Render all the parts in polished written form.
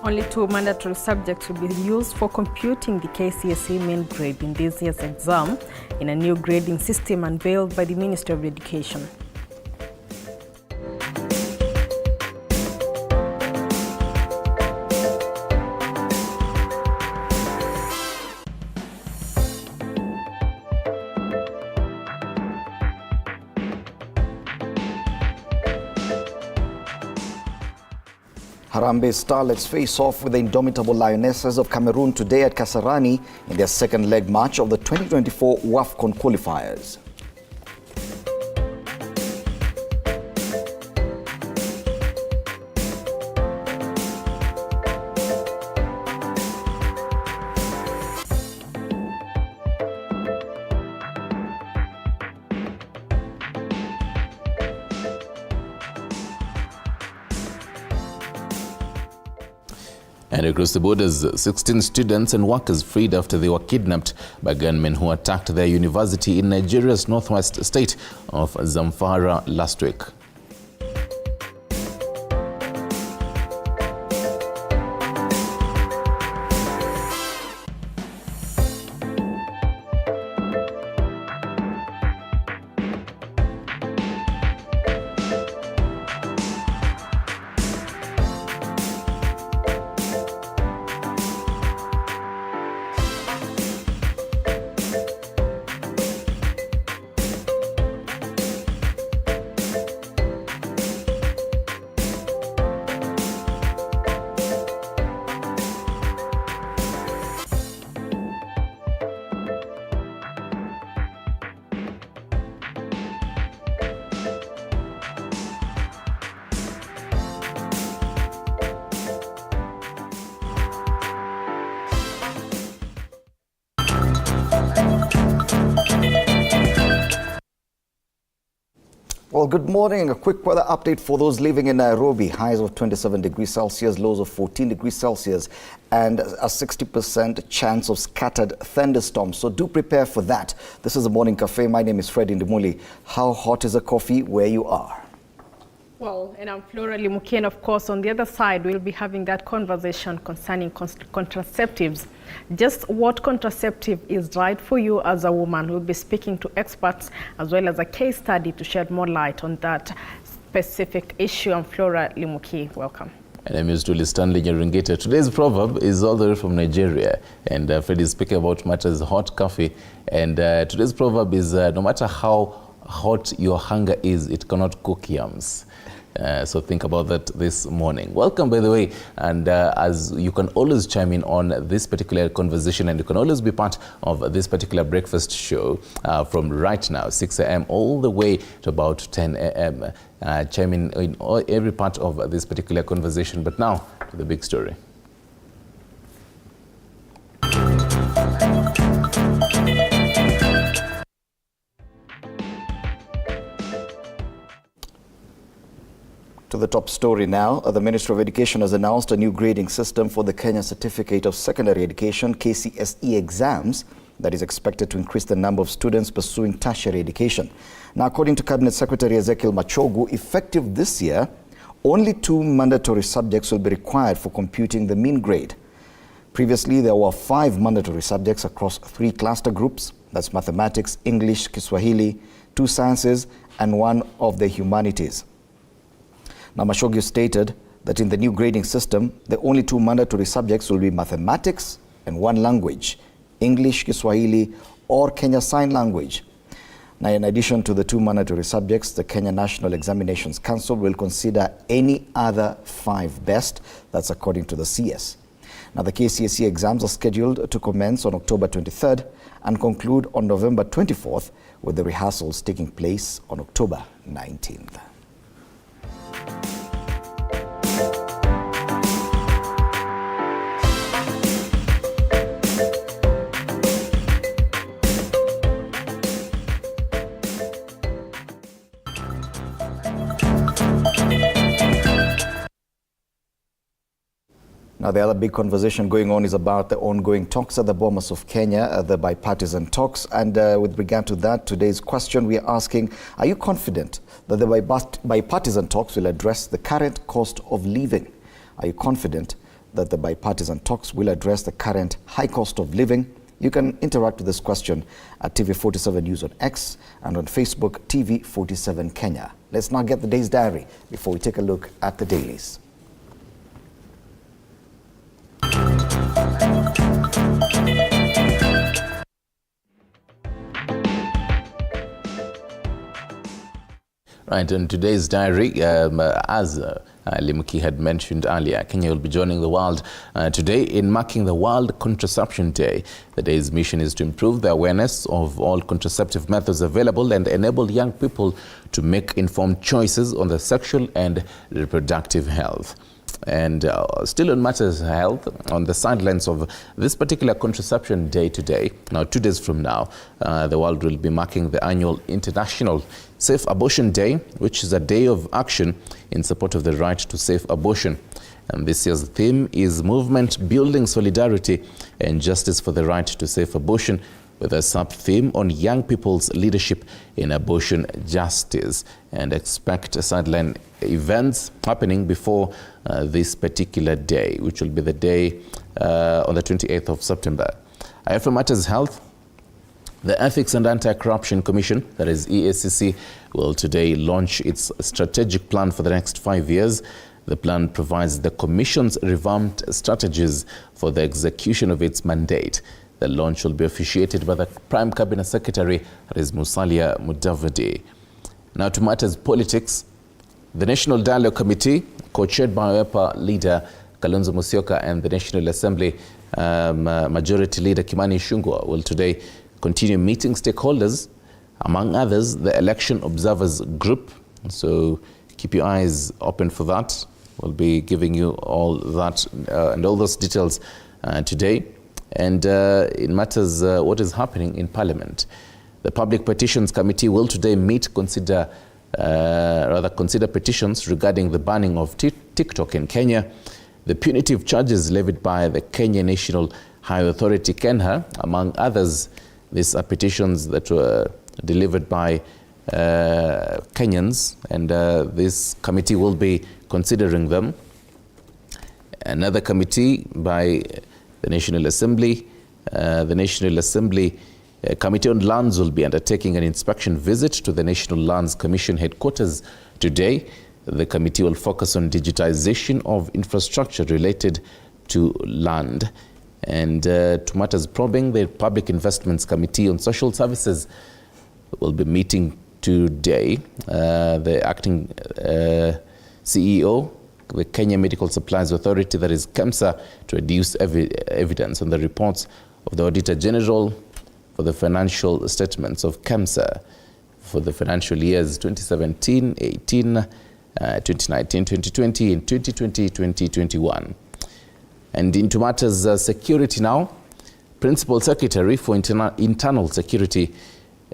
Only 2 mandatory subjects will be used for computing the KCSE main grade in this year's exam in a new grading system unveiled by the Ministry of Education. Harambee Starlets face off with the indomitable Lionesses of Cameroon today at Kasarani in their second leg match of the 2024 WAFCON qualifiers. And across the borders, 16 students and workers freed after they were kidnapped by gunmen who attacked their university in Nigeria's northwest state of Zamfara last week. Well, good morning. A quick weather update for those living in Nairobi. Highs of 27 degrees Celsius, lows of 14 degrees Celsius, and a 60% chance of scattered thunderstorms. So do prepare for that. This is the Morning Cafe. My name is Freddy Ndimuli. How hot is the coffee where you are? Well, and I'm Flora Limuki, and of course, on the other side, we'll be having that conversation concerning contraceptives. Just what contraceptive is right for you as a woman. We'll be speaking to experts as well as a case study to shed more light on that specific issue. I'm Flora Limuki. Welcome. And I'm used to Stanley Nyaringeta. Today's proverb is all the way from Nigeria. And Fred is speaking about matters hot coffee. And today's proverb is no matter how hot your hunger is, it cannot cook yams. So think about that this morning. Welcome, by the way, and as you can always chime in on this particular conversation, and you can always be part of this particular breakfast show from right now, 6 a.m. all the way to about 10 a.m. Chime in every part of this particular conversation. But now to the big story. To the top story now. The Ministry of Education has announced a new grading system for the Kenya Certificate of Secondary Education KCSE exams that is expected to increase the number of students pursuing tertiary education. Now, according to Cabinet Secretary Ezekiel Machogu, effective this year, only 2 mandatory subjects will be required for computing the mean grade. Previously, there were 5 mandatory subjects across 3 cluster groups. That's mathematics, English, Kiswahili, 2 sciences, and 1 of the humanities. Now, Machogu stated that in the new grading system, the only 2 mandatory subjects will be mathematics and 1 language, English, Kiswahili, or Kenya Sign Language. Now, in addition to the 2 mandatory subjects, the Kenya National Examinations Council will consider any other 5 best. That's according to the CS. Now, the KCSE exams are scheduled to commence on October 23rd and conclude on November 24th, with the rehearsals taking place on October 19th. Now, the other big conversation going on is about the ongoing talks at the Bomas of Kenya, the bipartisan talks. And with regard to that, today's question we are asking, are you confident that the bipartisan talks will address the current cost of living? Are you confident that the bipartisan talks will address the current high cost of living? You can interact with this question at TV47 News on X and on Facebook, TV47 Kenya. Let's now get the day's diary before we take a look at the dailies. Right, in today's diary, as Limuki had mentioned earlier, Kenya will be joining the world today in marking the World Contraception Day. The day's mission is to improve the awareness of all contraceptive methods available and enable young people to make informed choices on their sexual and reproductive health. And still on matters of health, on the sidelines of this particular contraception day today, now 2 days from now, the world will be marking the annual International Safe Abortion Day, which is a day of action in support of the right to safe abortion. And this year's theme is Movement Building Solidarity and Justice for the Right to Safe Abortion, with a sub-theme on young people's leadership in abortion justice. And expect sideline events happening before this particular day, which will be the day on the 28th of September. For matters health, the Ethics and Anti-Corruption Commission, that is EACC, will today launch its strategic plan for the next 5 years. The plan provides the Commission's revamped strategies for the execution of its mandate. The launch will be officiated by the Prime Cabinet Secretary, that is Musalia Mudavadi. Now to matters politics, the National Dialogue Committee, co-chaired by OEPA leader Kalonzo Musyoka and the National Assembly Majority Leader Kimani Ichung'wah, will today continue meeting stakeholders, among others the Election Observers Group. So keep your eyes open for that. We'll be giving you all that and all those details today. And in matters what is happening in Parliament, the Public Petitions Committee will today consider petitions regarding the banning of TikTok in Kenya, the punitive charges levied by the Kenya National High Authority, KENHA, among others. These are petitions that were delivered by Kenyans, and this committee will be considering them. Another committee by the National Assembly, Committee on Lands will be undertaking an inspection visit to the National Lands Commission headquarters today. The committee will focus on digitization of infrastructure related to land. And to matters probing, the Public Investments Committee on Social Services will be meeting today. The acting CEO, the Kenya Medical Supplies Authority, that is KEMSA, to reduce evidence on the reports of the Auditor General for the financial statements of KEMSA for the financial years 2017-18, 2019-2020, and 2020-2021. And into matters security now, Principal Secretary for Internal Security,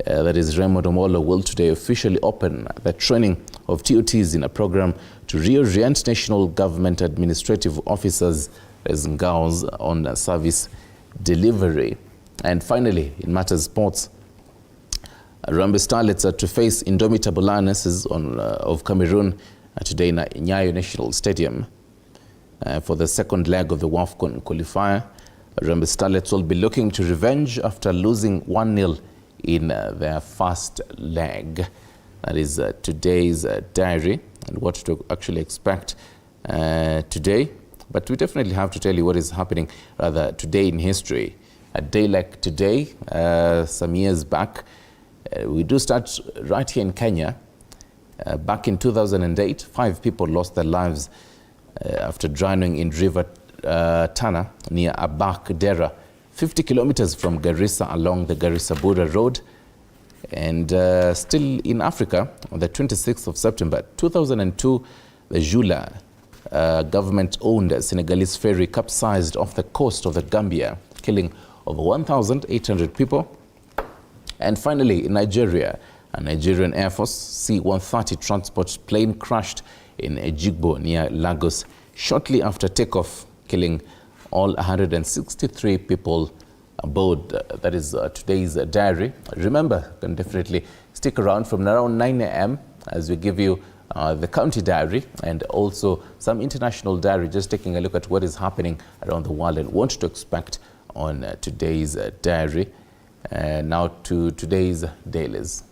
that is Raymond Omolo, will today officially open the training of TOTs in a program to reorient national government administrative officers as Ngaos on service delivery. And finally, in matters sports, Harambee Starlets are to face indomitable lionesses of Cameroon today in Nyayo National Stadium. For the second leg of the WAFCON qualifier, Harambee Starlets will be looking to revenge after losing 1-0 in their first leg. That is today's diary and what to actually expect today. But we definitely have to tell you what is happening rather today in history. A day like today, some years back, we do start right here in Kenya. Back in 2008, 5 people lost their lives after drowning in River Tana near Abak Dera, 50 kilometers from Garissa along the Garissa-Bura Road. And still in Africa, on the 26th of September 2002, the Jula government-owned Senegalese ferry capsized off the coast of the Gambia, killing over 1,800 people. And finally, in Nigeria, a Nigerian Air Force C-130 transport plane crashed in Ejigbo near Lagos shortly after takeoff, killing all 163 people aboard. That is today's diary. Remember, you can definitely stick around from around 9 a.m. as we give you the county diary, and also some international diary, just taking a look at what is happening around the world and what to expect on today's diary. Now to today's dailies.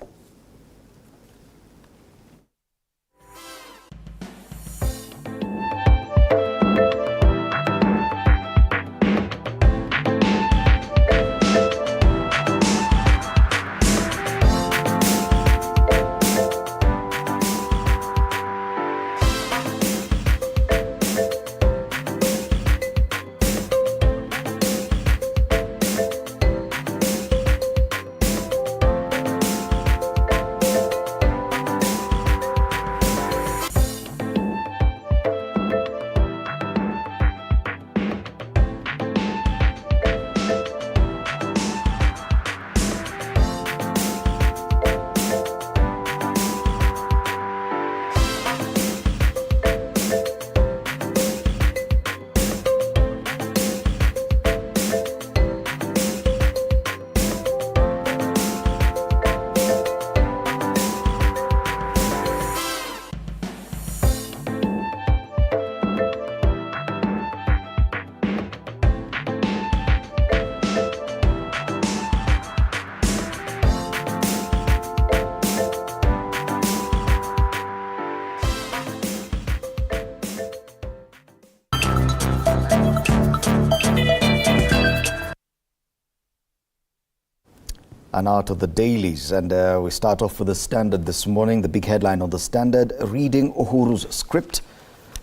And out of the dailies, and we start off with the Standard this morning. The big headline on the Standard, reading Uhuru's script.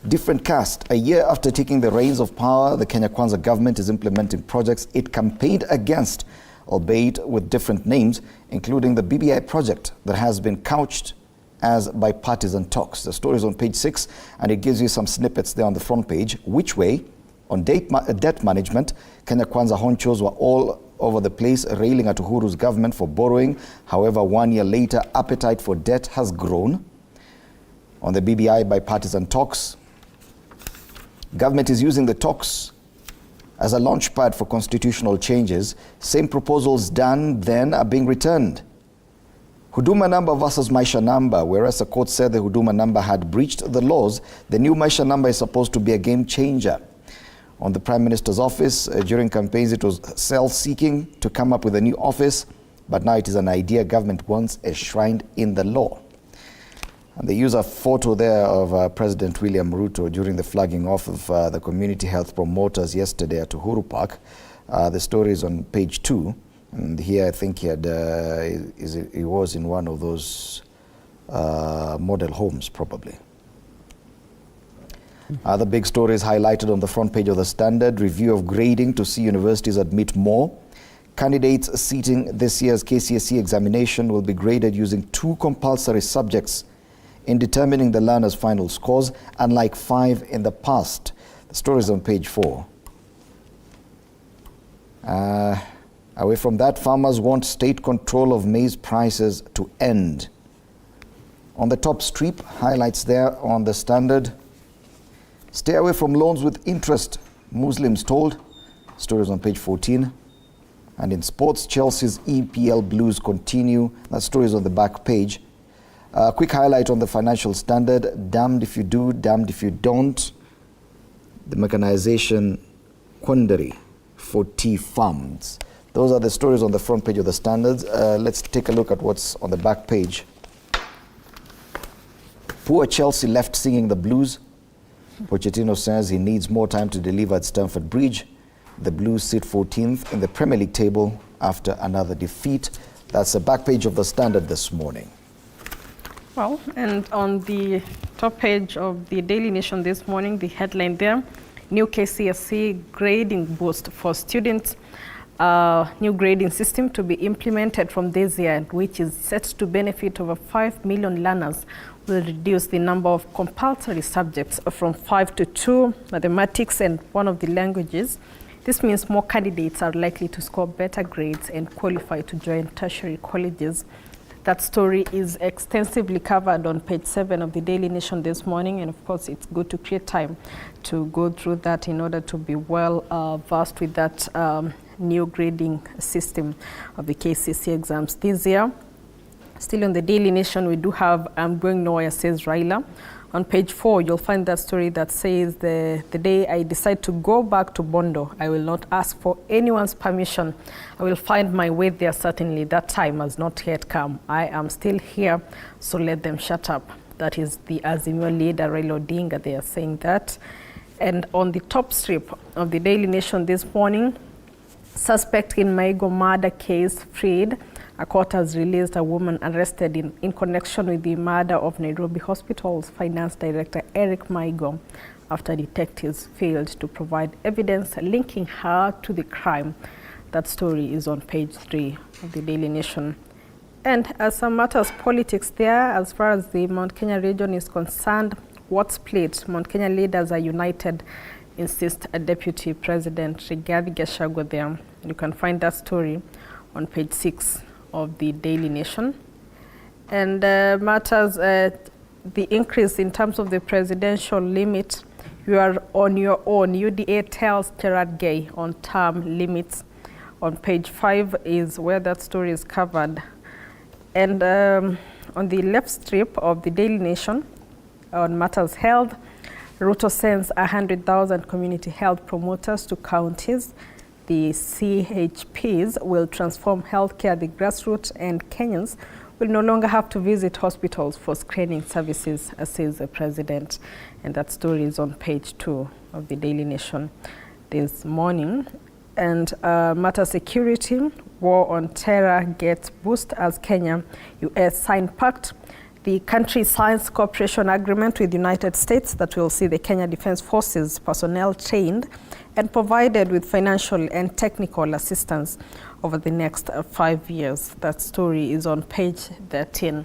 Different cast. A year after taking the reins of power, the Kenya Kwanza government is implementing projects it campaigned against, albeit with different names, including the BBI project that has been couched as bipartisan talks. The story is on page 6, and it gives you some snippets there on the front page. Which way? On debt management, Kenya Kwanza honchos were all over the place, railing at Uhuru's government for borrowing. However, 1 year later, appetite for debt has grown. On the BBI bipartisan talks, government is using the talks as a launchpad for constitutional changes. Same proposals done then are being returned. Huduma number versus Maisha number. Whereas the court said the Huduma number had breached the laws, the new Maisha number is supposed to be a game changer. On the Prime Minister's office, during campaigns, it was self-seeking to come up with a new office, but now it is an idea government wants enshrined in the law. And they use a photo there of President William Ruto during the flagging off of the community health promoters yesterday at Uhuru Park. The story is on page 2, and here I think he was in one of those model homes, probably. Other big stories highlighted on the front page of the Standard. Review of grading to see universities admit more. Candidates seating this year's KCSE examination will be graded using 2 compulsory subjects in determining the learners' final scores, unlike 5 in the past. The story is on page 4. Away from that, farmers want state control of maize prices to end. On the top strip, highlights there on the Standard. Stay away from loans with interest, Muslims told. Stories on page 14. And in sports, Chelsea's EPL blues continue. That story is on the back page. Quick highlight on the Financial Standard. Damned if you do, damned if you don't. The mechanization quandary for tea farms. Those are the stories on the front page of the Standards. Let's take a look at what's on the back page. Poor Chelsea left singing the blues. Pochettino says he needs more time to deliver at Stamford Bridge. The Blues sit 14th in the Premier League table after another defeat. That's the back page of the Standard this morning. Well, and on the top page of the Daily Nation this morning, the headline there, new KCSE grading boost for students. New grading system to be implemented from this year, which is set to benefit over 5 million learners, will reduce the number of compulsory subjects from 5 to 2, mathematics and one of the languages. This means more candidates are likely to score better grades and qualify to join tertiary colleges. That story is extensively covered on page 7 of the Daily Nation this morning, and of course it's good to create time to go through that in order to be well versed with that new grading system of the KCSE exams this year. Still on the Daily Nation, we do have "I'm going nowhere," says Raila. On page 4, you'll find that story that says, the day I decide to go back to Bondo, I will not ask for anyone's permission. I will find my way there certainly. That time has not yet come. I am still here, so let them shut up. That is the Azimio leader, Raila Odinga. They are saying that. And on the top strip of the Daily Nation this morning, suspect in Maigo murder case freed. A court has released a woman arrested in connection with the murder of Nairobi Hospital's finance director Eric Maigo after detectives failed to provide evidence linking her to the crime. That story is on page 3 of the Daily Nation. And as some matters politics there, as far as the Mount Kenya region is concerned, what's split? Mount Kenya leaders are united, insist a Deputy President Rigathi Gachagua there. You can find that story on page 6 of the Daily Nation. And matters, the increase in terms of the presidential limit, you are on your own. UDA tells Gerard Gay on term limits. On page 5 is where that story is covered. And on the left strip of the Daily Nation, on matters health, Ruto sends 100,000 community health promoters to counties. The CHPs will transform healthcare at the grassroots, and Kenyans will no longer have to visit hospitals for screening services, says the president. And that story is on page 2 of the Daily Nation this morning. And matter security, war on terror gets boost as Kenya, US sign pact. The country signs cooperation agreement with the United States that will see the Kenya Defense Forces personnel trained and provided with financial and technical assistance over the next 5 years. That story is on page 13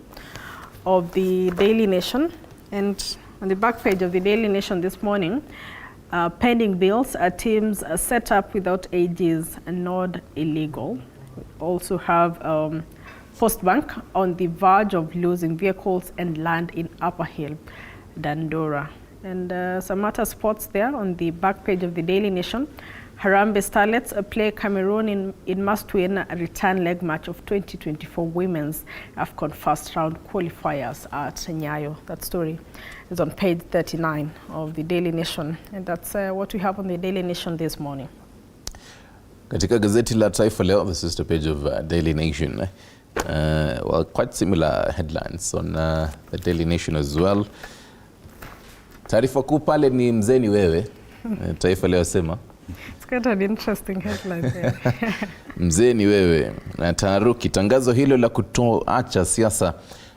of the Daily Nation. And on the back page of the Daily Nation this morning, pending bills, teams set up without AGs and not illegal. We also have Postbank on the verge of losing vehicles and land in Upper Hill, Dandora. And some other sports there on the back page of the Daily Nation. Harambee Starlets play Cameroon in must-win return leg match of 2024 Women's AFCON first round qualifiers at Nyayo. That story is on page 39 of the Daily Nation. And that's what we have on the Daily Nation this morning. Katika gazeti la Taifa Leo, the sister page of Daily Nation, well, quite similar headlines on the Daily Nation as well. Taarifa kuu pale ni mzeni wewe. Taifa Leo sema. It's quite an interesting headline there. Mzeni wewe. Na taharuki, tangazo hilo la kutoacha siasa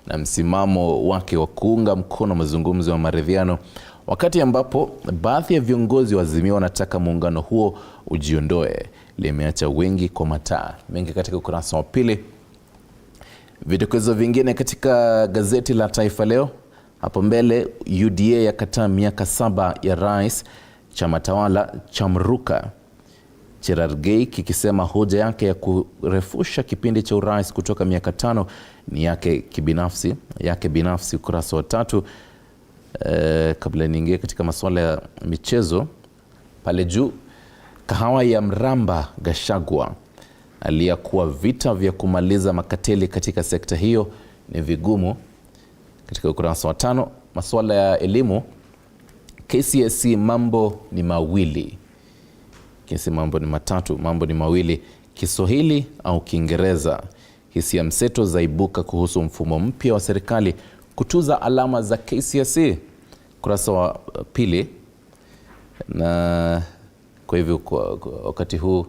na msimamo wake wa kuunga mkono mazungumzo ya maridhiano, wakati ambapo baadhi ya viongozi wa Azimio wanataka muungano huo ujiondoe, limeacha wengi kwa mataa. Mengi katika ukurasa wa pili. Vidokezo vingine katika gazeti la Taifa Leo. Hapo mbele, UDA yakataa miaka 7 ya rais, chama tawala chamruka. Gerard Gay kikisema hoja yake ya kurefusha kipindi cha urais kutoka miaka 5 ni yake binafsi, ukurasa wa 3. Kabla niingie katika masuala ya michezo, pale juu, kahawa ya mramba Gachagua aliyakuwa vita vya kumaliza makateli katika sekta hiyo ni vigumu. Katika ukurasa wa 5, masuala ya elimu, KCSE mambo ni mawili. KCSE mambo ni matatu, mambo ni mawili, Kiswahili au Kiingereza. Hisia mseto zaibuka kuhusu mfumo mpya wa serikali kutuza alama za KCSE, ukurasa wa 2. Na kwa hivyo kwa wakati huu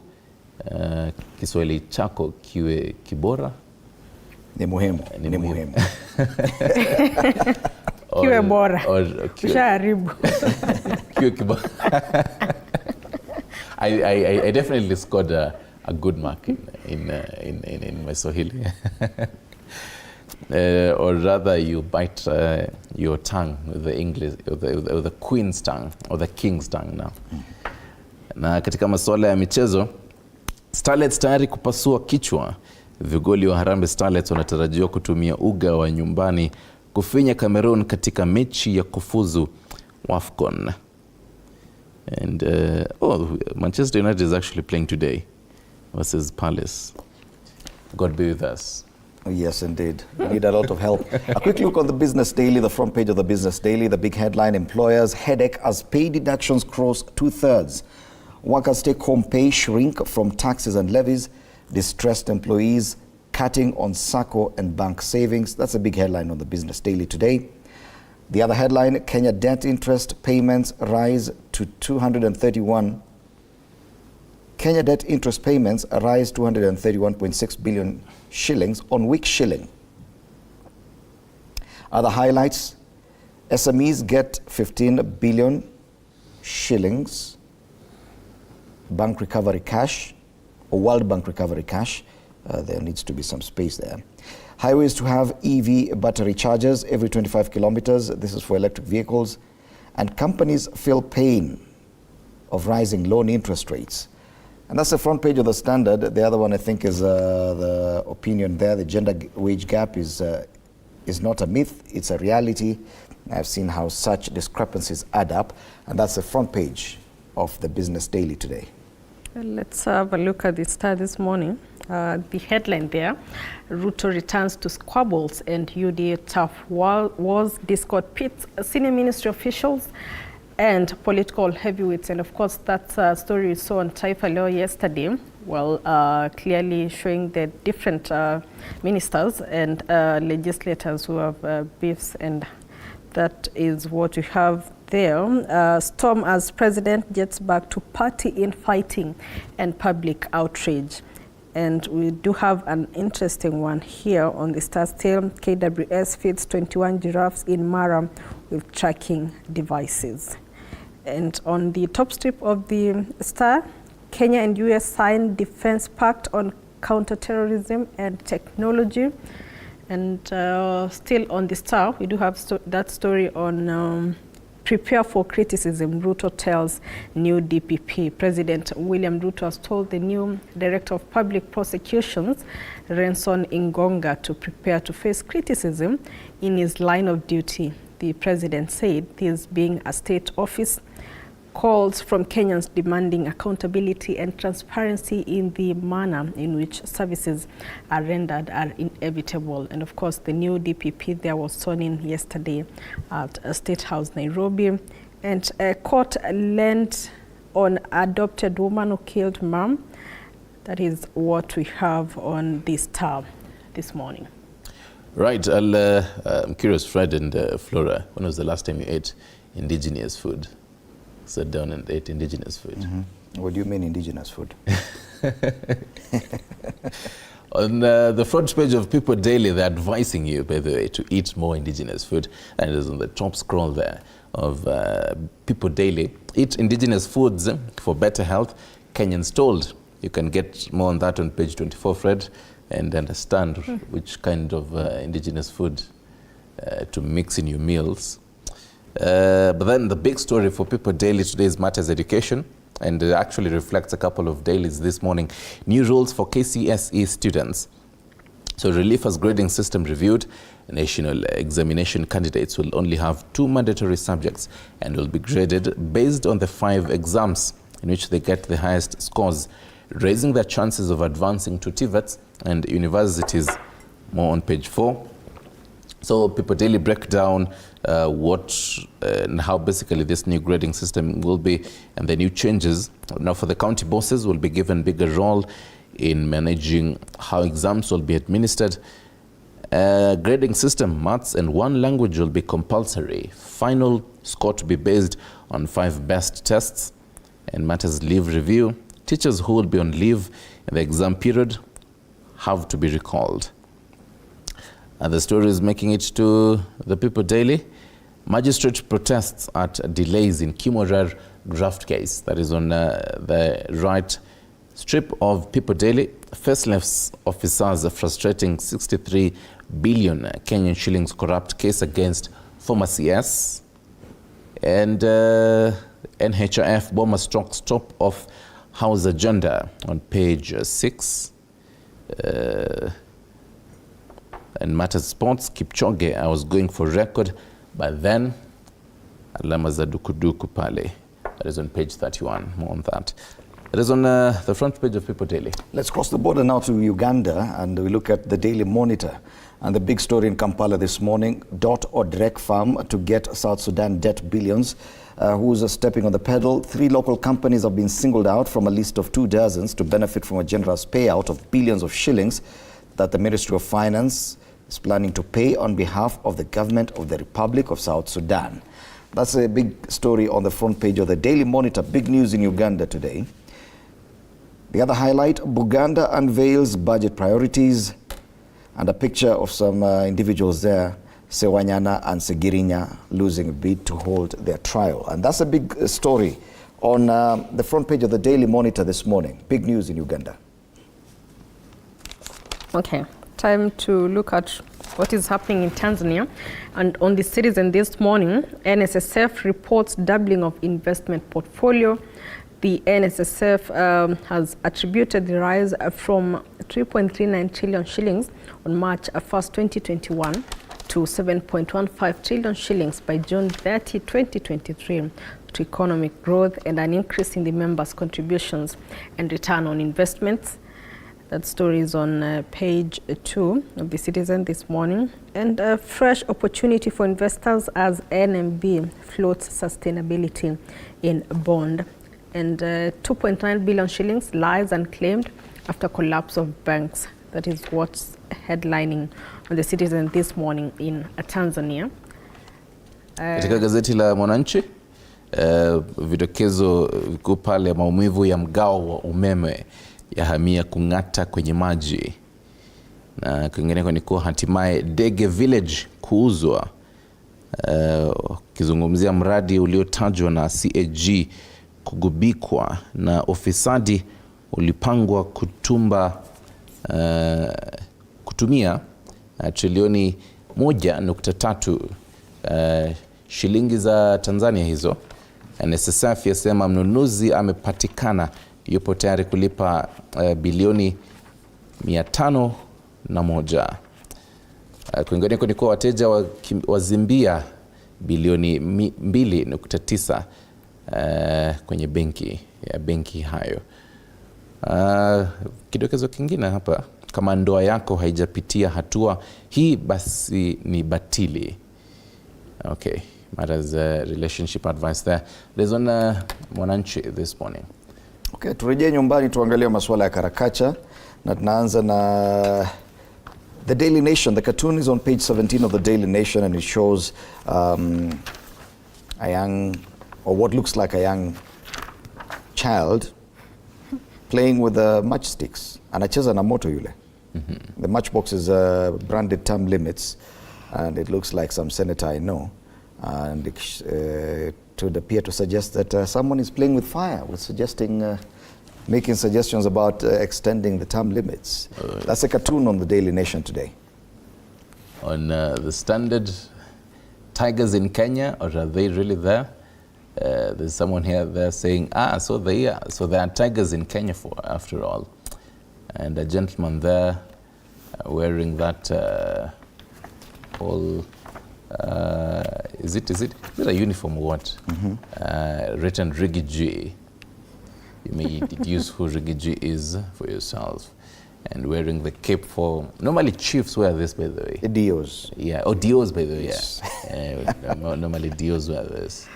Kiswahili chako kiwe kibora ni muhimu. Kiwe bora. Ushaharibu. Kiwe kibora. I definitely scored a good mark in my Swahili. Or rather you bite your tongue with the English, or the queen's tongue, or the king's tongue now. Na katika masuala ya michezo, Starlets tayari kupasua kichwa. Vigoli wa Harambee Starlets wanatarajiwa kutumia uga wa nyumbani kufinya Cameroon katika mechi ya kufuzu AFCON. And Manchester United is actually playing today versus Palace. God be with us. Yes, indeed. We need a lot of help. A quick look on the Business Daily, the front page of the Business Daily. The big headline, employers' headache as pay deductions cross 2/3. Workers' take-home pay shrink from taxes and levies. Distressed employees cutting on SACCO and bank savings. That's a big headline on the Business Daily today. The other headline, Kenya debt interest payments rise to 231. Kenya debt interest payments rise 231.6 billion shillings on weak shilling. Other highlights, SMEs get 15 billion shillings bank recovery cash, or World Bank recovery cash. There needs to be some space there. Highways to have EV battery chargers every 25 kilometers. This is for electric vehicles. And companies feel pain of rising loan interest rates. And that's the front page of the Standard. The other one, I think, is the opinion there. The gender wage gap is not a myth, it's a reality. I've seen how such discrepancies add up. And that's the front page of the Business Daily today. Let's have a look at the Star this morning. The headline there, Ruto returns to squabbles and UDA tough wars, discord pits senior ministry officials and political heavyweights. And of course, that story we saw on Taifa Leo yesterday, well, clearly showing the different ministers and legislators who have beefs, and that is what we have there. Storm as president gets back to party infighting and public outrage. And we do have an interesting one here on the Star still. KWS feeds 21 giraffes in Mara with tracking devices. And on the top strip of the Star, Kenya and US signed defense pact on counterterrorism and technology. And still on the Star, we do have that story on prepare for criticism, Ruto tells new DPP. President William Ruto has told the new Director of Public Prosecutions, Renson Ingonga, to prepare to face criticism in his line of duty. The president said, this being a state office, calls from Kenyans demanding accountability and transparency in the manner in which services are rendered are inevitable. And of course, the new DPP there was sworn in yesterday at State House, Nairobi. And a court learned on adopted woman who killed mom. That is what we have on this Star this morning. Right, I'm curious, Fred and Flora, when was the last time you ate indigenous food? Sat down and ate indigenous food. Mm-hmm. What do you mean indigenous food? On the front page of People Daily, they're advising you, by the way, to eat more indigenous food. And it is on the top scroll there of People Daily. Eat indigenous foods for better health. Kenyans told. You can get more on that on page 24, Fred, and understand which kind of indigenous food to mix in your meals. But then the big story for People Daily today is Matters Education, and it actually reflects a couple of dailies this morning. New rules for KCSE students. So Relief grading system reviewed. National examination candidates will only have 2 mandatory subjects and will be graded based on the 5 exams in which they get the highest scores, raising their chances of advancing to TVETs and universities. More on page 4. So People Daily break down what and how basically this new grading system will be, and the new changes. Now for the county bosses will be given bigger role in managing how exams will be administered. Grading system, maths and 1 language will be compulsory. Final score to be based on 5 best tests. And Matters leave review. Teachers who will be on leave in the exam period have to be recalled. And the story is making it to the People Daily. Magistrate protests at delays in Kimorar graft case. That is on the right strip of People Daily. Faceless officers are frustrating 63 billion Kenyan shillings corrupt case against former CS. And NHIF bomber stop of House agenda on page 6. And Matters Sports, Kipchoge, I was going for record, but then alama za dukuduku pale. That is on page 31, more on that. It is on the front page of People Daily. Let's cross the border now to Uganda and we look at the Daily Monitor. And the big story in Kampala this morning, Dot or Drek Farm to get South Sudan debt billions. Who's stepping on the pedal? 3 local companies have been singled out from a list of 2 dozens to benefit from a generous payout of billions of shillings that the Ministry of Finance is planning to pay on behalf of the government of the Republic of South Sudan. That's a big story on the front page of the Daily Monitor. Big news in Uganda today. The other highlight, Buganda unveils budget priorities and a picture of some individuals there, Sewanyana and Segirinya, losing a bid to hold their trial. And that's a big story on the front page of the Daily Monitor this morning. Big news in Uganda. Okay, time to look at what is happening in Tanzania. And on the Citizen this morning, NSSF reports doubling of investment portfolio. The NSSF has attributed the rise from 3.39 trillion shillings on March 1st, 2021 to 7.15 trillion shillings by June 30, 2023 to economic growth and an increase in the members' contributions and return on investments. That story is on page 2 of the Citizen this morning. And a fresh opportunity for investors as NMB floats sustainability in bond. And 2.9 billion shillings lies unclaimed after collapse of banks. That is what's headlining on the Citizen this morning in Tanzania. Katika gazeti la Mwananchi, vidokezo vikuu pale, maumivu ya mgao wa umeme yahamia kung'ata kwenye maji. Na kwingineko ni kuwa hatimaye Dege Village kuuzwa. Kizungumzia mradi uliotajwa na CAG kugubikwa na ufisadi ulipangwa kutumia trilioni 1.3 shilingi za Tanzania hizo. NSSF yasema mnunuzi amepatikana, yupo tayari kulipa bilioni 501. Kwingineko ni kwa wateja wazimbia bilioni 2.9 kwenye benki hayo. Kidokezo kingine hapa, kama ndoa yako haijapitia hatua hii basi ni batili. Okay, matters relationship advice there. There's on Mwananchi this morning. Okay, turejee nyumbani tuangalie masuala ya karakacha na tunaanza na The Daily Nation. The cartoon is on page 17 of the Daily Nation and it shows a young, or what looks like a young child playing with matchsticks. Anacheza na moto yule. The matchbox is branded term limits and it looks like some senator I know. And it would appear to suggest that someone is playing with fire, making suggestions about extending the term limits. That's a cartoon on the Daily Nation today. On the Standard, tigers in Kenya, or are they really there? There's someone here there saying, so there are tigers in Kenya after all. And a gentleman there wearing that whole, is it a uniform or what? Written Rigiji. You may deduce who Rigiji is for yourself. And wearing the cape for, normally chiefs wear this, by the way. Dios. Yeah, Dios, by the way, yes. Yeah. Normally Dios wear this.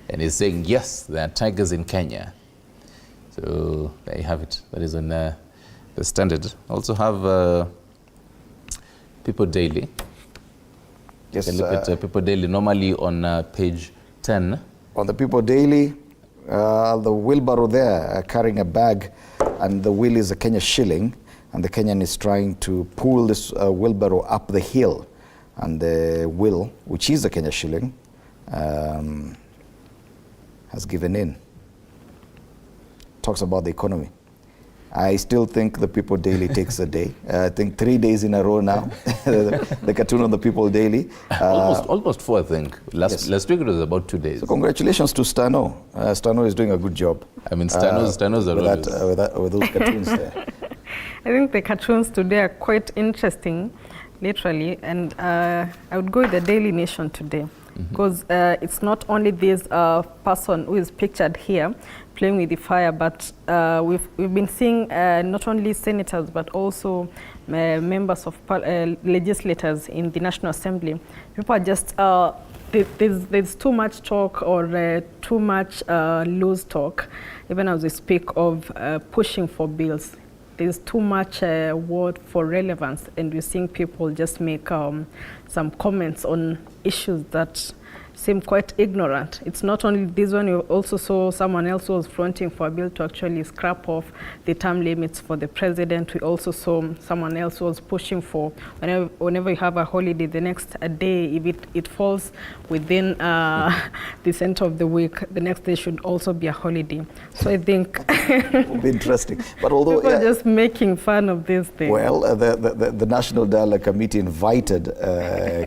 And he's saying, yes, there are tigers in Kenya. So there you have it. That is on the Standard. Also have People Daily. Yes, you can look at People Daily normally on page 10. On the People Daily, the wheelbarrow there carrying a bag, and the wheel is a Kenya shilling, and the Kenyan is trying to pull this wheelbarrow up the hill, and the wheel, which is a Kenya shilling, has given in. Talks about the economy. I still think the People Daily takes a day. I think 3 days in a row now. The cartoon on the People Daily. Almost 4, I think. Last week it was about 2 days. So congratulations to Stano. Stano is doing a good job. I mean, Stano's with those cartoons there. I think the cartoons today are quite interesting, literally, and I would go with the Daily Nation today. because it's not only this person who is pictured here playing with the fire, but we've been seeing not only senators but also members of legislators in the National Assembly. People are just there's too much talk or too much loose talk, even as we speak of pushing for bills. There's too much word for relevance, and we're seeing people just make some comments on issues that seem quite ignorant. It's not only this one, you also saw someone else who was fronting for a bill to actually scrap off the term limits for the president. We also saw someone else who was pushing for whenever you have a holiday, the next day, if it falls within the center of the week, the next day should also be a holiday. So I think it will be interesting. But although people are just making fun of this thing. Well, the National Dialogue Committee invited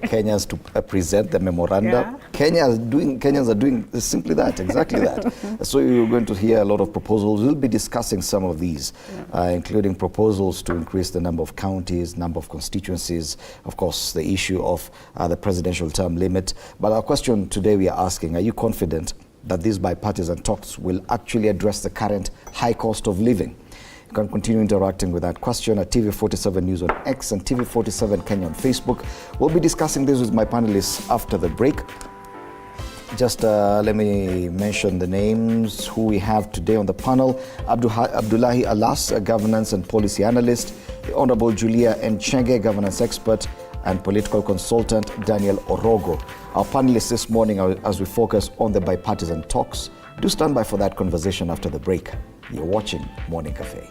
Kenyans to present the memorandum. Yeah. Kenyans are doing simply that, exactly that. So you're going to hear a lot of proposals. We'll be discussing some of these, including proposals to increase the number of counties, number of constituencies, of course, the issue of the presidential term limit. But our question today we are asking, are you confident that these bipartisan talks will actually address the current high cost of living? You can continue interacting with that question at TV47 News on X and TV47 Kenya on Facebook. We'll be discussing this with my panelists after the break. Just let me mention the names who we have today on the panel. Abdullahi Alas, a governance and policy analyst. The Honorable Julia Nchenge, governance expert, and political consultant Daniel Orogo. Our panelists this morning as we focus on the bipartisan talks. Do stand by for that conversation after the break. You're watching Morning Cafe.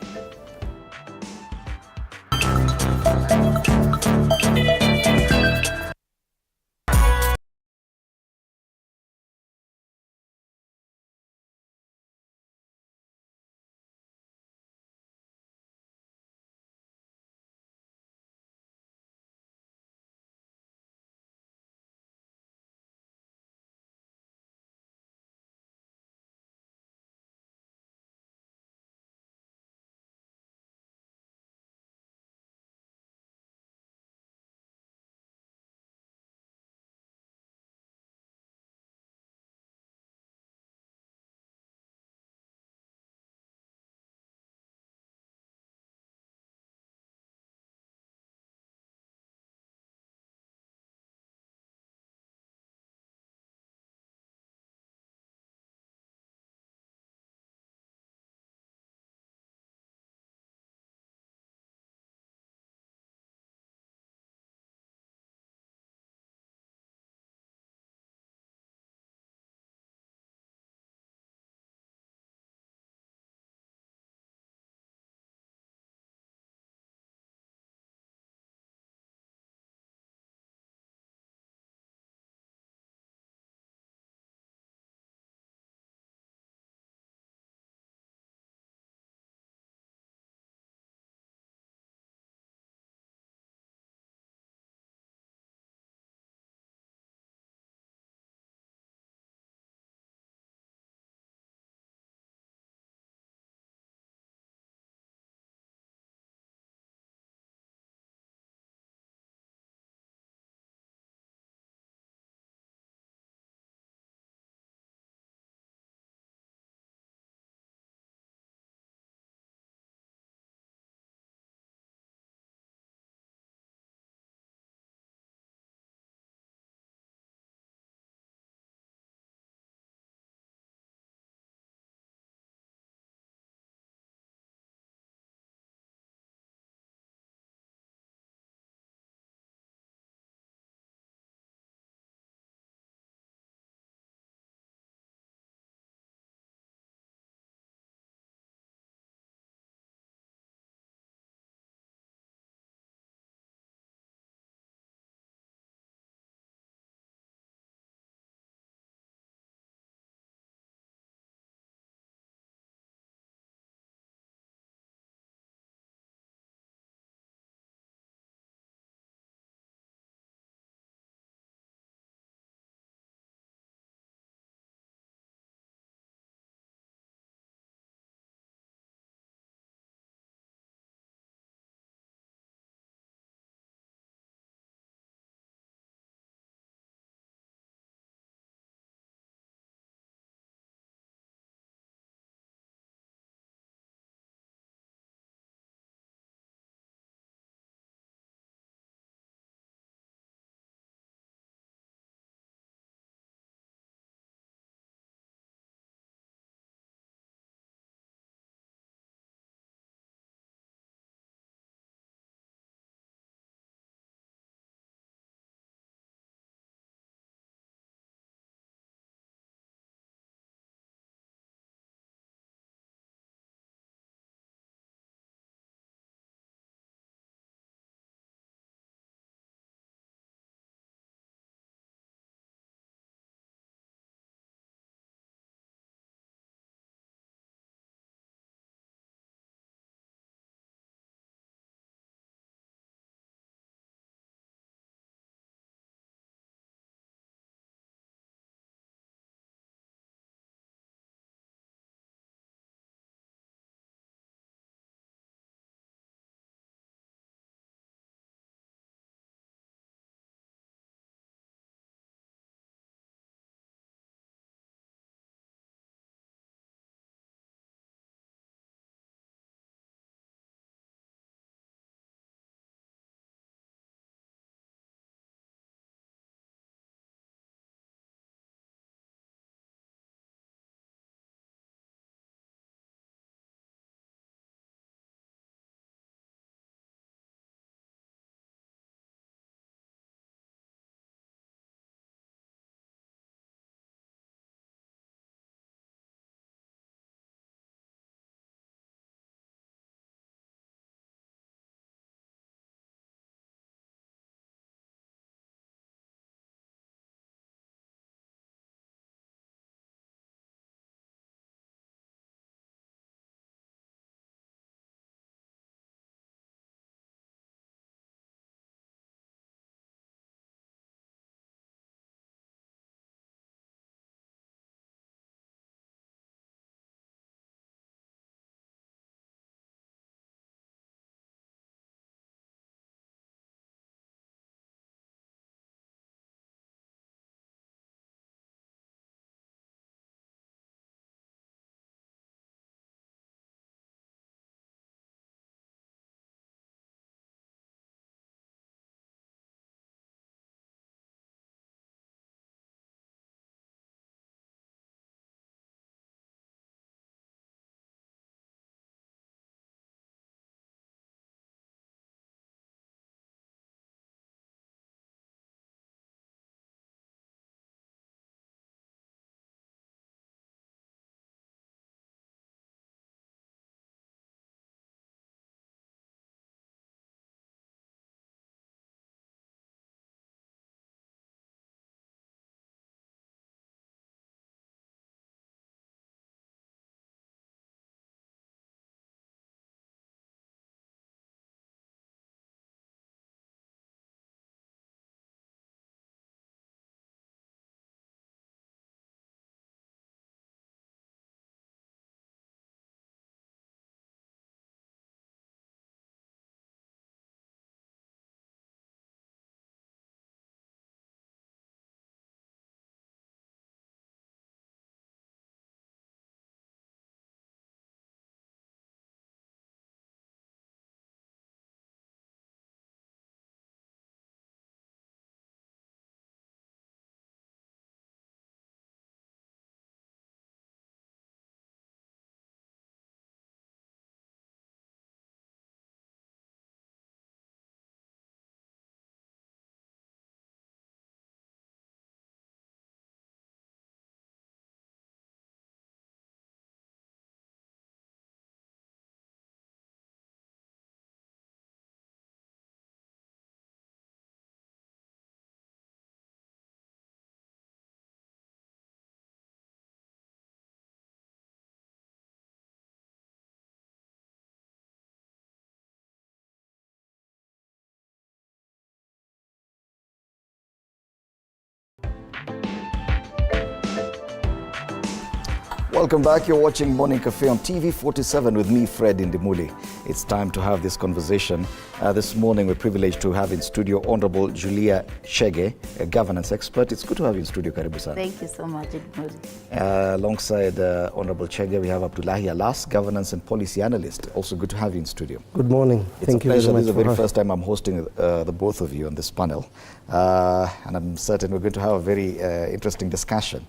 Welcome back. You're watching Morning Cafe on TV 47 with me, Fred Indimuli. It's time to have this conversation. This morning, we're privileged to have in studio Honorable Julia Chege, a governance expert. It's good to have you in studio, Karibu-san. Thank you so much, Indimuli. Alongside Honorable Chege, we have Abdullahi Alas, governance and policy analyst. Also good to have you in studio. Good morning. Thank you very much. This is the very first time I'm hosting the both of you on this panel. And I'm certain we're going to have a very interesting discussion.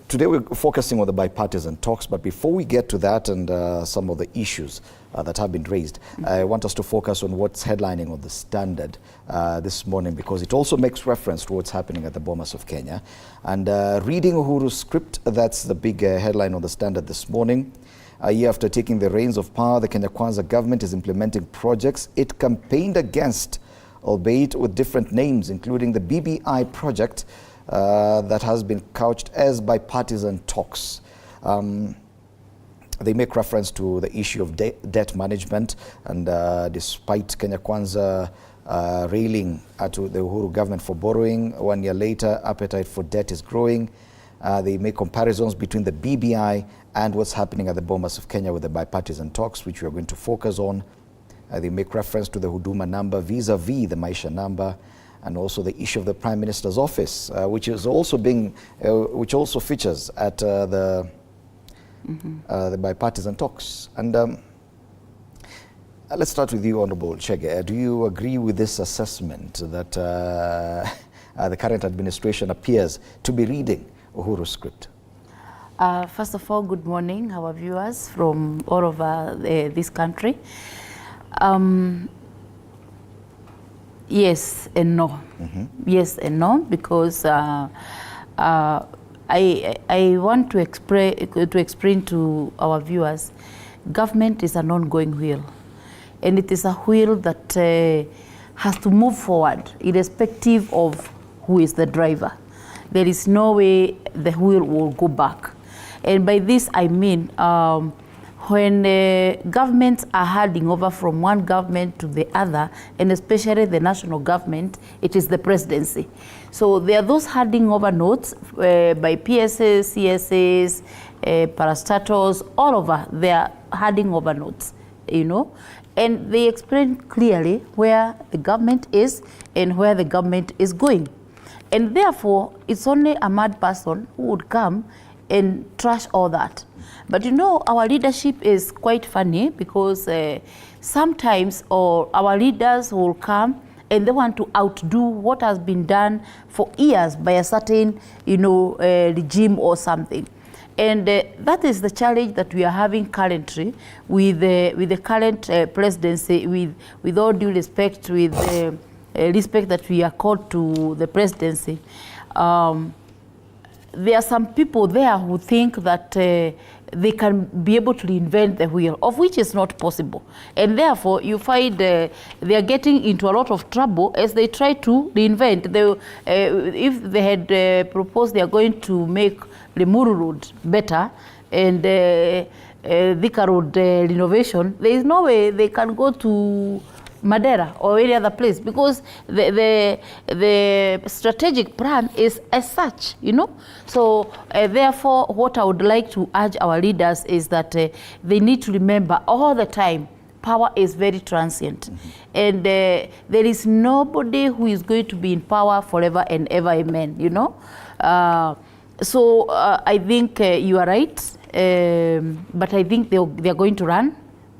Today we're focusing on the bipartisan talks, but before we get to that and some of the issues that have been raised, I want us to focus on what's headlining on the Standard this morning, because it also makes reference to what's happening at the Bomas of Kenya. And reading Uhuru's script, that's the big headline on the Standard this morning. A year after taking the reins of power, the Kenya Kwanza government is implementing projects it campaigned against, albeit with different names, including the BBI project, that has been couched as bipartisan talks. They make reference to the issue of debt management, and despite Kenya Kwanza railing at the Uhuru government for borrowing, 1 year later, appetite for debt is growing. They make comparisons between the BBI and what's happening at the Bomas of Kenya with the bipartisan talks, which we are going to focus on. They make reference to the Huduma number vis-a-vis the Maisha number, and also the issue of the Prime Minister's office, which is also being, which also features at the bipartisan talks. And let's start with you, Honorable Chege. Do you agree with this assessment that the current administration appears to be reading Uhuru's script? First of all, good morning, our viewers from all over this country. Yes and no. Yes and no, because I want to explain to our viewers, government is an ongoing wheel, and it is a wheel that has to move forward irrespective of who is the driver. There is no way the wheel will go back. And by this I mean, when governments are handing over from one government to the other, and especially the national government, it is the presidency. So there are those handing over notes by PSs, CSAs, parastatals, all over, they are handing over notes, you know, and they explain clearly where the government is and where the government is going. And therefore, it's only a mad person who would come and trash all that. But you know, our leadership is quite funny, because sometimes our leaders will come and they want to outdo what has been done for years by a certain, you know, regime or something. And that is the challenge that we are having currently with the current presidency, with all due respect, with the respect that we accord to the presidency. There are some people there who think that they can be able to reinvent the wheel, of which is not possible. And therefore, you find they are getting into a lot of trouble as they try to reinvent. If they had proposed they are going to make Limuru Road better and Thika Road renovation, there is no way they can go to Madeira or any other place, because the strategic plan is as such, you know. So therefore, what I would like to urge our leaders is that they need to remember all the time, power is very transient. And there is nobody who is going to be in power forever and ever, amen, you know. So I think you are right, but I think they are going to run.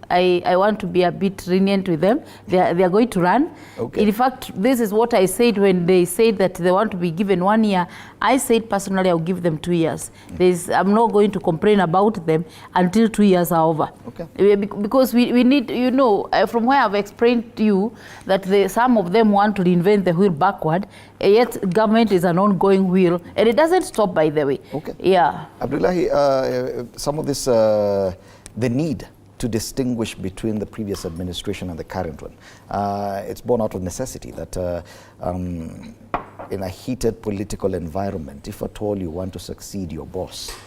I want to be a bit lenient with them. They are going to run. Okay. In fact, this is what I said when they said that they want to be given 1 year. I said personally I'll give them 2 years. I'm not going to complain about them until 2 years are over. Okay. Because we need, you know, from where I've explained to you that some of them want to reinvent the wheel backward, yet government is an ongoing wheel, and it doesn't stop, by the way. Okay. Yeah. Abdullahi, some of this, the need to distinguish between the previous administration and the current one. It's born out of necessity that in a heated political environment, if at all you want to succeed your boss,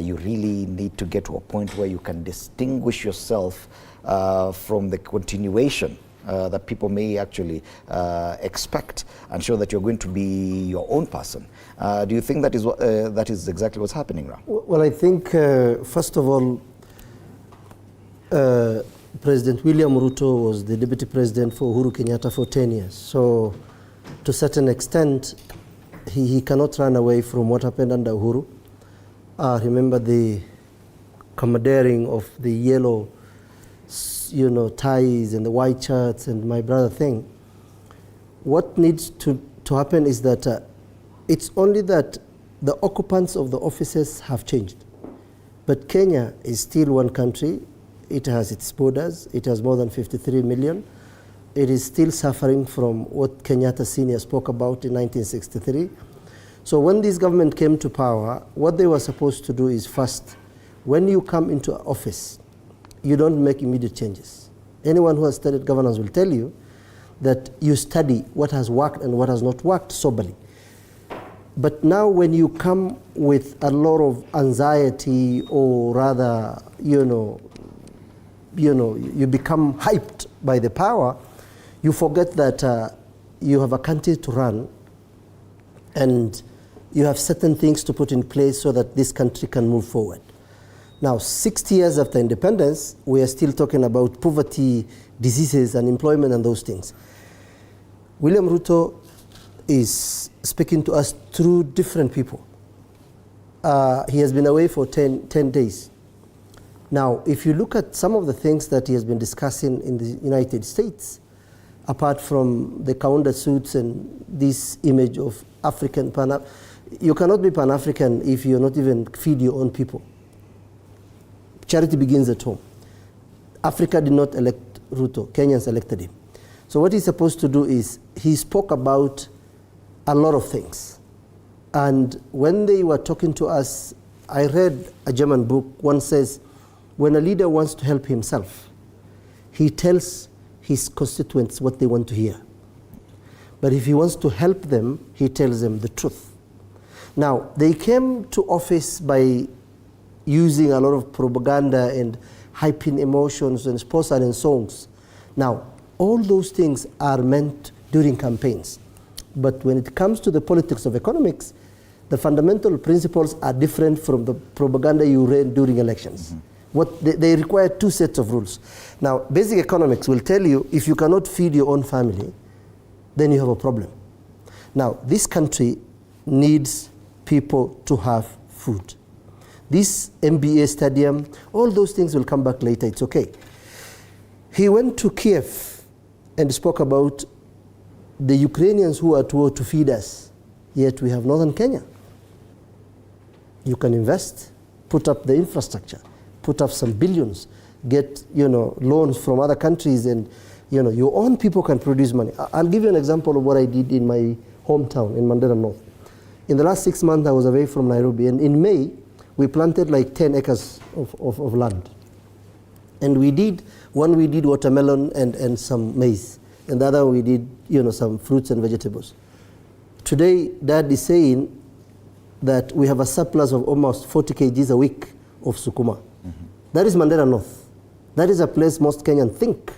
you really need to get to a point where you can distinguish yourself from the continuation that people may actually expect and show that you're going to be your own person. Do you think that is exactly what's happening now? Well, I think, first of all, President William Ruto was the deputy president for Uhuru Kenyatta for 10 years. So, to a certain extent, he cannot run away from what happened under Uhuru. Remember the commandeering of the yellow, ties and the white shirts and my brother thing. What needs to happen is that it's only that the occupants of the offices have changed. But Kenya is still one country. It has its borders. It has more than 53 million. It is still suffering from what Kenyatta Senior spoke about in 1963. So when this government came to power, what they were supposed to do is first, when you come into office, you don't make immediate changes. Anyone who has studied governance will tell you that you study what has worked and what has not worked soberly. But now when you come with a lot of anxiety, or rather, you become hyped by the power, you forget that you have a country to run and you have certain things to put in place so that this country can move forward. Now, 60 years after independence, we are still talking about poverty, diseases, unemployment, and those things. William Ruto is speaking to us through different people. He has been away for 10 days. Now, if you look at some of the things that he has been discussing in the United States, apart from the counter suits and this image of African you cannot be Pan-African if you're not even feed your own people. Charity begins at home. Africa did not elect Ruto, Kenyans elected him. So what he's supposed to do is, he spoke about a lot of things. And when they were talking to us, I read a German book, one says, when a leader wants to help himself, he tells his constituents what they want to hear. But if he wants to help them, he tells them the truth. Now, they came to office by using a lot of propaganda and hyping emotions and sports and songs. Now, all those things are meant during campaigns. But when it comes to the politics of economics, the fundamental principles are different from the propaganda you read during elections. They require two sets of rules. Now, basic economics will tell you if you cannot feed your own family, then you have a problem. Now, this country needs people to have food. This MBA stadium, all those things will come back later, it's okay. He went to Kiev and spoke about the Ukrainians who are at war to feed us, yet we have northern Kenya. You can invest, put up the infrastructure, put up some billions, get loans from other countries, and your own people can produce money. I'll give you an example of what I did in my hometown in Mandera North. In the last 6 months I was away from Nairobi, and in May we planted like 10 acres of land. And we did watermelon and some maize, and the other we did some fruits and vegetables. Today Dad is saying that we have a surplus of almost 40 kgs a week of sukuma. That is Mandera North. That is a place most Kenyans think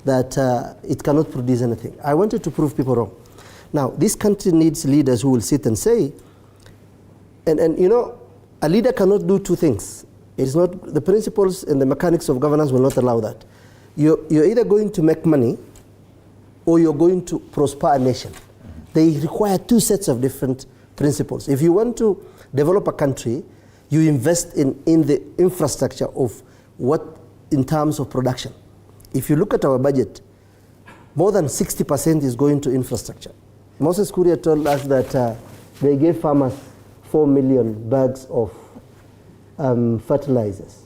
that it cannot produce anything. I wanted to prove people wrong. Now, this country needs leaders who will sit and say, and a leader cannot do two things. It's not, the principles and the mechanics of governance will not allow that. You're either going to make money or you're going to prosper a nation. They require two sets of different principles. If you want to develop a country, you invest in the infrastructure of what in terms of production. If you look at our budget, more than 60% is going to infrastructure. Moses Kuria told us that they gave farmers 4 million bags of fertilizers.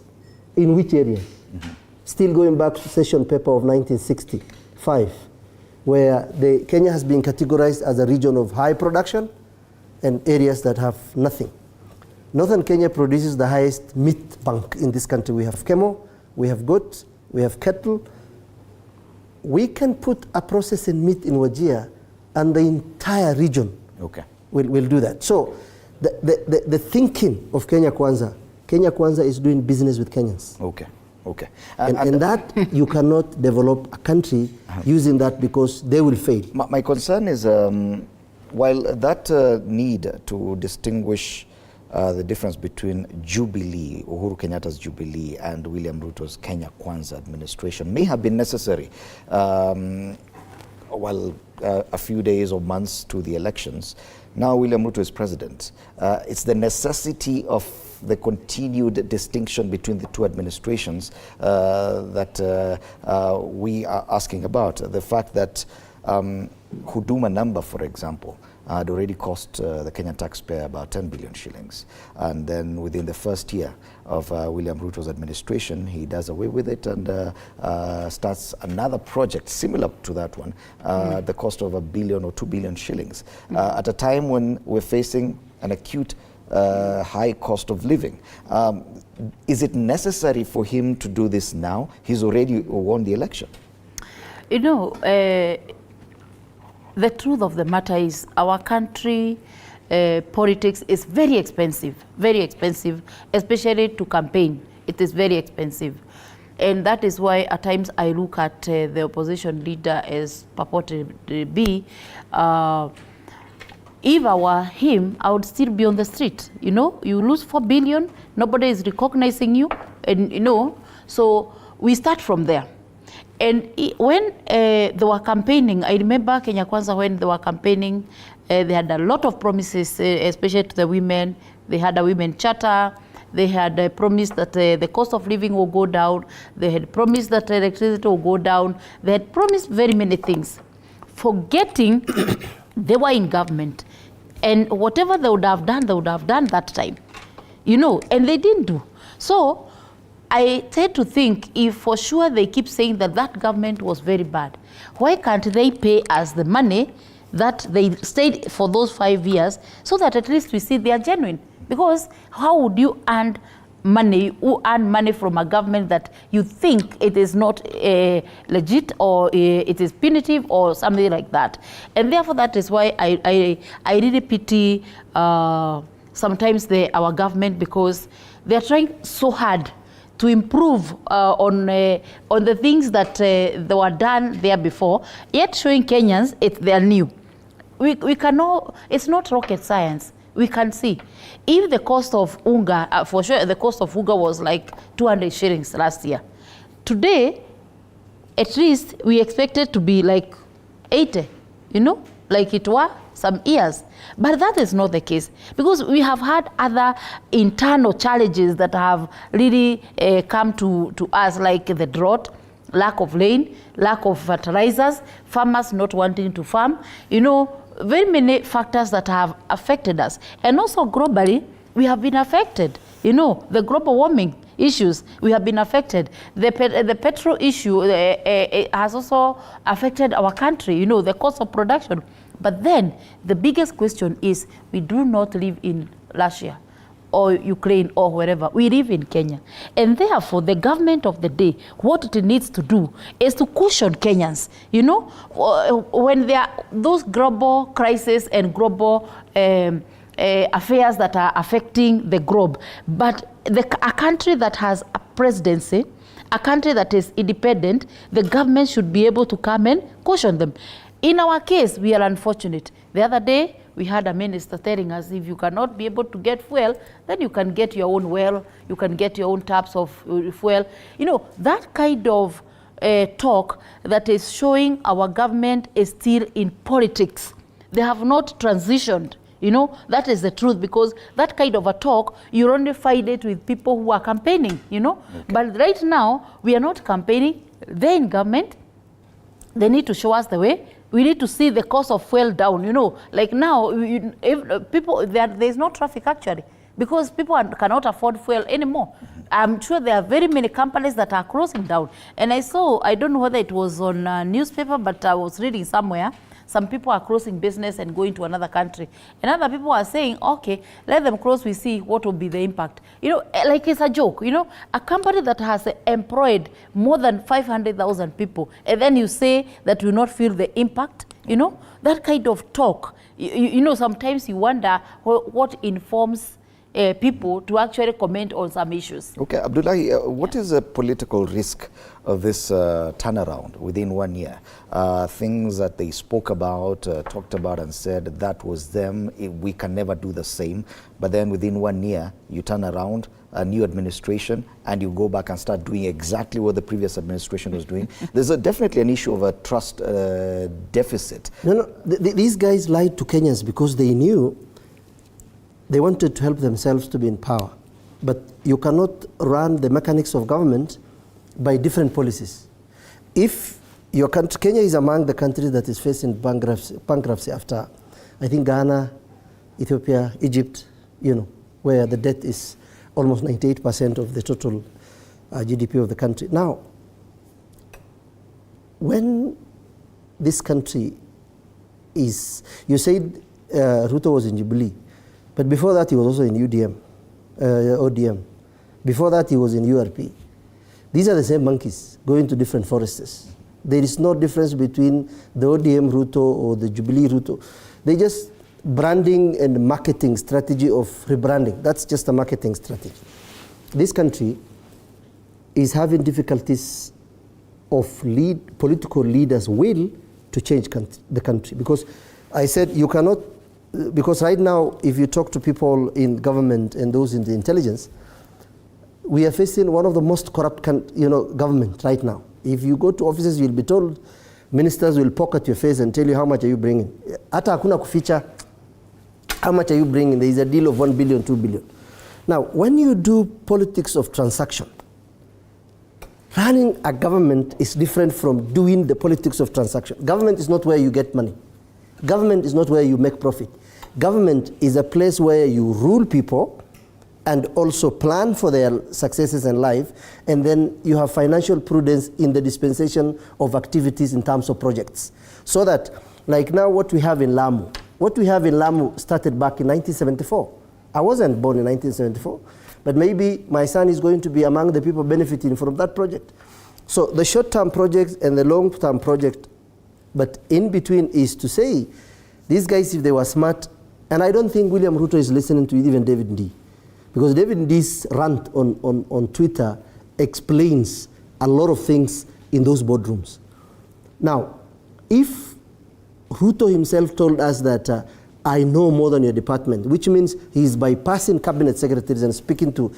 In which areas? Still going back to session paper of 1965, where Kenya has been categorized as a region of high production and areas that have nothing. Northern Kenya produces the highest meat bank in this country. We have camel, we have goat, we have cattle. We can put a processing meat in Wajir, and the entire region will do that. So the thinking of Kenya Kwanza is doing business with Kenyans. Okay. And that, you cannot develop a country using that, because they will fail. My concern is, while that need to distinguish the difference between Jubilee, Uhuru Kenyatta's Jubilee, and William Ruto's Kenya Kwanza administration may have been necessary while a few days or months to the elections. Now William Ruto is president. It's the necessity of the continued distinction between the two administrations that we are asking about. The fact that Huduma number, for example, had already cost the Kenyan taxpayer about 10 billion shillings. And then within the first year of William Ruto's administration, he does away with it and starts another project similar to that one, the cost of 1 billion or 2 billion shillings, at a time when we're facing an acute high cost of living. Is it necessary for him to do this now? He's already won the election. You know, the truth of the matter is our country politics is very expensive, especially to campaign. It is very expensive. And that is why at times I look at the opposition leader as purported to be. If I were him, I would still be on the street. You know, you lose 4 billion, nobody is recognizing you, and you know, so we start from there. And when they were campaigning, I remember Kenya Kwanza, when they were campaigning, they had a lot of promises, especially to the women. They had a women charter. They had promised that the cost of living will go down. They had promised that electricity will go down. They had promised very many things, forgetting they were in government. And whatever they would have done that time, you know, and they didn't do. So I tend to think, if for sure they keep saying that that government was very bad, why can't they pay us the money that they stayed for those 5 years, so that at least we see they are genuine? Because how would you earn money from a government that you think it is not legit, or it is punitive or something like that? And therefore that is why I really pity sometimes our government, because they are trying so hard to improve on the things that they were done there before, yet showing Kenyans they are new. We cannot, it's not rocket science. We can see. If the cost of unga, for sure the cost of unga was like 200 shillings last year. Today, at least we expected to be like 80, you know, like it were some years. But that is not the case, because we have had other internal challenges that have really come to us, like the drought, lack of rain, lack of fertilizers, farmers not wanting to farm, you know, very many factors that have affected us. And also globally, we have been affected. You know, the global warming issues, we have been affected. The petrol issue has also affected our country, you know, the cost of production. But then the biggest question is, we do not live in Russia or Ukraine or wherever. We live in Kenya. And therefore, the government of the day, what it needs to do is to cushion Kenyans. You know, when there are those global crises and global affairs that are affecting the globe. But a country that has a presidency, a country that is independent, the government should be able to come and caution them. In our case, we are unfortunate. The other day, we had a minister telling us, if you cannot be able to get fuel, then you can get your own well, you can get your own taps of fuel. You know, that kind of talk that is showing our government is still in politics. They have not transitioned. You know, that is the truth, because that kind of a talk, you only find it with people who are campaigning, you know. Okay. But right now, we are not campaigning. They're in government. They need to show us the way. We need to see the cost of fuel down, you know. Like now, if people, there's no traffic actually, because people cannot afford fuel anymore. I'm sure there are very many companies that are closing down. And I saw, I don't know whether it was on a newspaper, but I was reading somewhere, some people are closing business and going to another country. And other people are saying, okay, let them close, we see what will be the impact. You know, like it's a joke, you know, a company that has employed more than 500,000 people, and then you say that you not feel the impact, you know, that kind of talk. You know, sometimes you wonder what informs people to actually comment on some issues. Okay, Abdullahi, what is the political risk of this turnaround within 1 year? Things that they spoke about, talked about and said that was them, we can never do the same. But then within 1 year, you turn around, a new administration, and you go back and start doing exactly what the previous administration was doing. There's definitely an issue of a trust deficit. No, these guys lied to Kenyans because they knew they wanted to help themselves to be in power. But you cannot run the mechanics of government by different policies. If your country, Kenya is among the countries that is facing bankruptcy after, I think, Ghana, Ethiopia, Egypt, where the debt is almost 98% of the total GDP of the country. Now, when this country is, you said Ruto was in Jubilee, but before that he was also in ODM. Before that he was in URP. These are the same monkeys going to different forests. There is no difference between the ODM Ruto or the Jubilee Ruto. They just branding and marketing strategy of rebranding. That's just a marketing strategy. This country is having difficulties of political leaders' will to change the country. Because I said you cannot, because right now if you talk to people in government and those in the intelligence, we are facing one of the most corrupt government right now. If you go to offices, you'll be told, ministers will poke at your face and tell you how much are you bringing. Hata hakuna kuficha. How much are you bringing? There is a deal of 1 billion, 2 billion. Now, when you do politics of transaction, running a government is different from doing the politics of transaction. Government is not where you get money. Government is not where you make profit. Government is a place where you rule people and also plan for their successes in life, and then you have financial prudence in the dispensation of activities in terms of projects. So that, like now what we have in Lamu, what we have in Lamu started back in 1974. I wasn't born in 1974, but maybe my son is going to be among the people benefiting from that project. So the short-term project and the long-term project, but in between is to say, these guys, if they were smart, and I don't think William Ruto is listening to even David Ndii, because David Ndii's rant on Twitter explains a lot of things in those boardrooms. Now, if Ruto himself told us that I know more than your department, which means he is bypassing cabinet secretaries and speaking to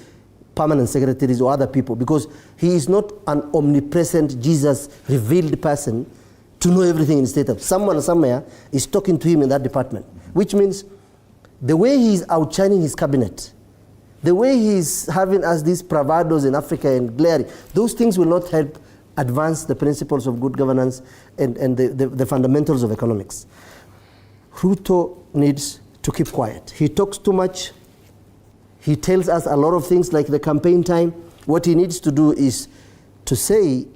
permanent secretaries or other people, because he is not an omnipresent Jesus revealed person to know everything in state. Someone somewhere is talking to him in that department, which means the way he is outshining his cabinet, the way he is having us these bravados in Africa and glaring, those things will not help advance the principles of good governance and the fundamentals of economics. Ruto needs to keep quiet. He talks too much. He tells us a lot of things like the campaign time. What he needs to do is to say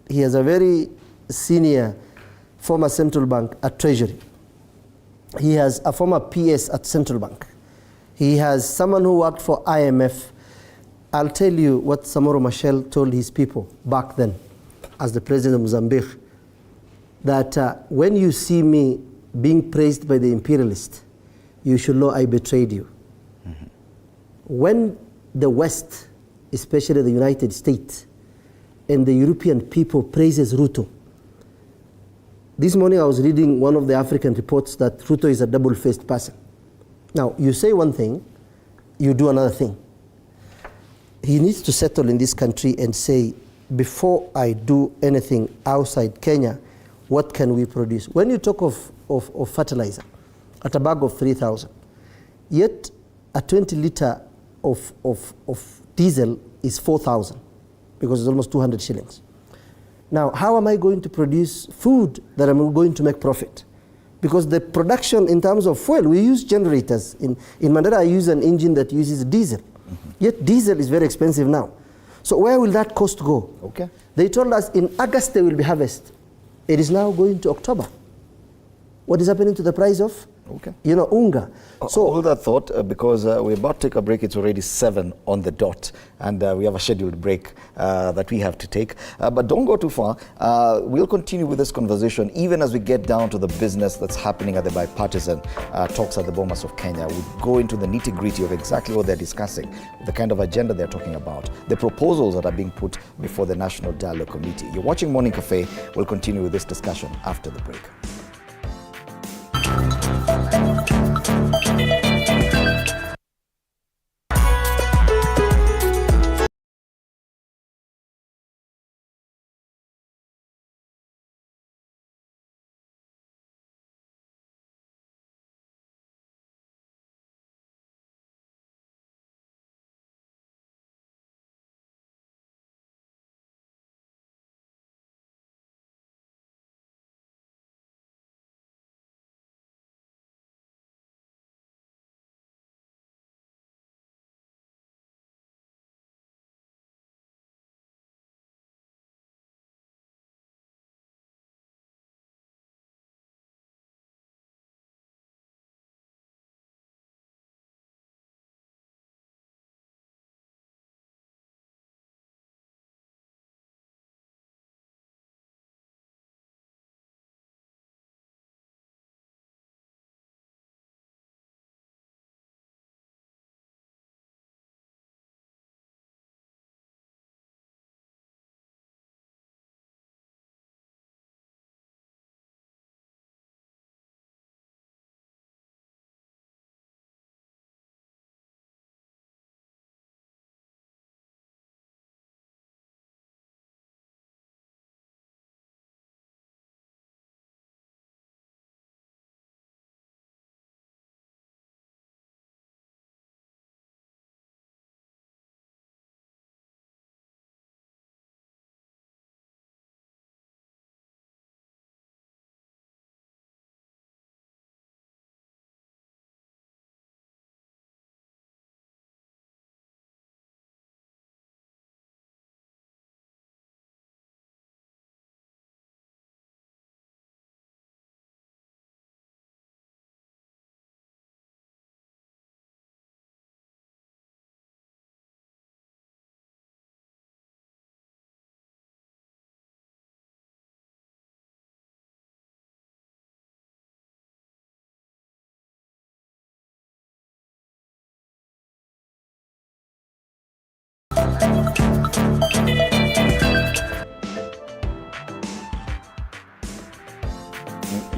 he has a very senior former central bank at Treasury. He has a former PS at Central Bank. He has someone who worked for IMF. I'll tell you what Samoro Machel told his people back then as the president of Mozambique, that when you see me being praised by the imperialists, you should know I betrayed you. Mm-hmm. When the West, especially the United States, and the European people praises Ruto, this morning I was reading one of the African reports that Ruto is a double-faced person. Now, you say one thing, you do another thing. He needs to settle in this country and say, before I do anything outside Kenya, what can we produce? When you talk of fertilizer, at a bag of 3,000, yet a 20 liter of diesel is 4,000, because it's almost 200 shillings. Now, how am I going to produce food that I'm going to make profit? Because the production in terms of fuel, we use generators. In Mandera, I use an engine that uses diesel. Mm-hmm. Yet diesel is very expensive now. So where will that cost go? They told us in August there will be harvest. It is now going to October. what is happening to the price of, unga. So hold that thought, because we're about to take a break. It's already 7 on the dot, and we have a scheduled break that we have to take. But don't go too far. We'll continue with this conversation even as we get down to the business that's happening at the bipartisan talks at the Bomas of Kenya. We'll go into the nitty-gritty of exactly what they're discussing, the kind of agenda they're talking about, the proposals that are being put before the National Dialogue Committee. You're watching Morning Cafe. We'll continue with this discussion after the break.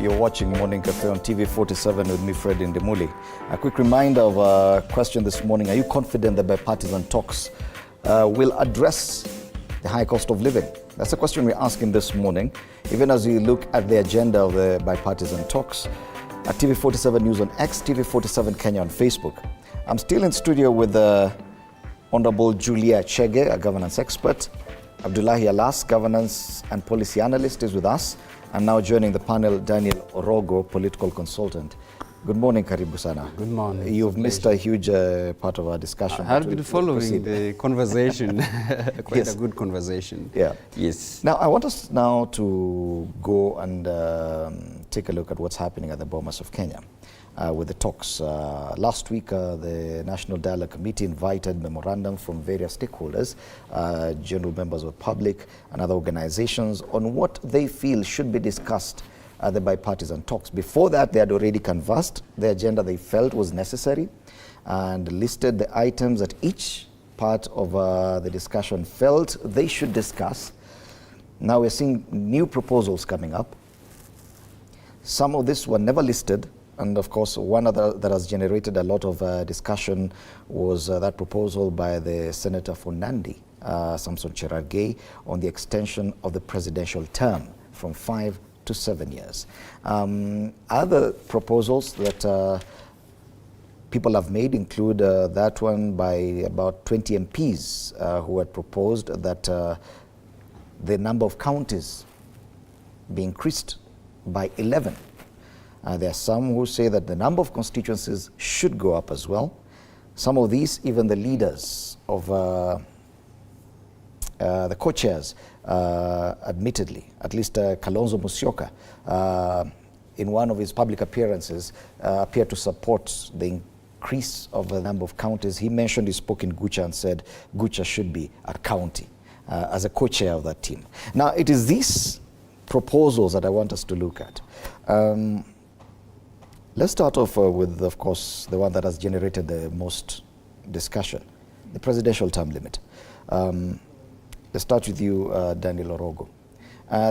You're watching Morning Cafe on TV47 with me, Fred Ndemuli. A quick reminder of a question this morning. Are you confident that bipartisan talks will address the high cost of living? That's a question we're asking this morning. Even as we look at the agenda of the bipartisan talks at TV47 News on X, TV47 Kenya on Facebook. I'm still in studio with Honorable Julia Chege, a governance expert. Abdullahi Alas, governance and policy analyst, is with us. And now joining the panel, Daniel Orogo, political consultant. Good morning, Karibu Sana. Good morning. You've missed a huge part of our discussion. I've been following the conversation, quite a good conversation. Yeah. Yes. Now, I want us now to go and take a look at what's happening at the Bomas of Kenya with the talks. Last week, the National Dialogue Committee invited memorandum from various stakeholders, general members of the public and other organizations on what they feel should be discussed at the bipartisan talks. Before that, they had already canvassed the agenda they felt was necessary and listed the items that each part of the discussion felt they should discuss. Now we're seeing new proposals coming up. Some of this were never listed. And of course, one other that has generated a lot of discussion was that proposal by the Senator for Nandi, Samson Cherargei, on the extension of the presidential term from 5 to 7 years. Other proposals that people have made include that one by about 20 MPs who had proposed that the number of counties be increased by 11. There are some who say that the number of constituencies should go up as well. Some of these, even the leaders of the co-chairs, admittedly, at least Kalonzo Musyoka, in one of his public appearances, appeared to support the increase of the number of counties. He mentioned, he spoke in Gucha and said Gucha should be a county as a co-chair of that team. Now, it is these proposals that I want us to look at. Let's start off with, of course, the one that has generated the most discussion, the presidential term limit. Let's start with you, Daniel Orogo.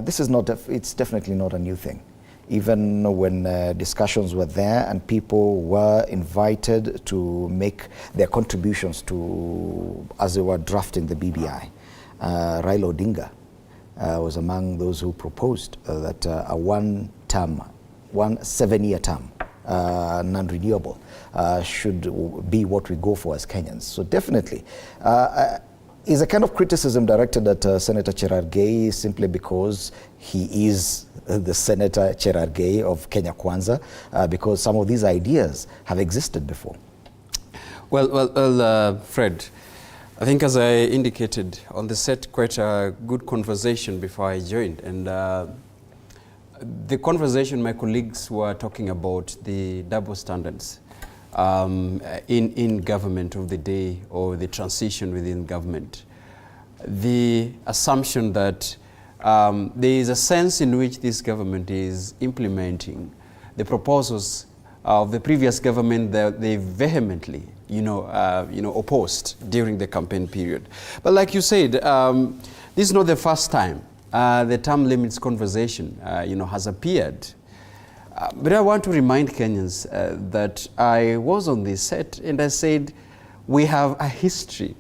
This is not, it's definitely not a new thing. Even when discussions were there and people were invited to make their contributions to, as they were drafting the BBI, Raila Odinga was among those who proposed that a one-term, 7-year term, non-renewable, should be what we go for as Kenyans. So definitely, is a kind of criticism directed at Senator Cherargei simply because he is the Senator Cherargei of Kenya Kwanza, because some of these ideas have existed before? Well, Fred, I think as I indicated on the set, quite a good conversation before I joined. And the conversation my colleagues were talking about the double standards in government of the day, or the transition within government. The assumption that there is a sense in which this government is implementing the proposals of the previous government that they vehemently, opposed during the campaign period. But like you said, this is not the first time the term limits conversation, has appeared. But I want to remind Kenyans that I was on this set and I said we have a history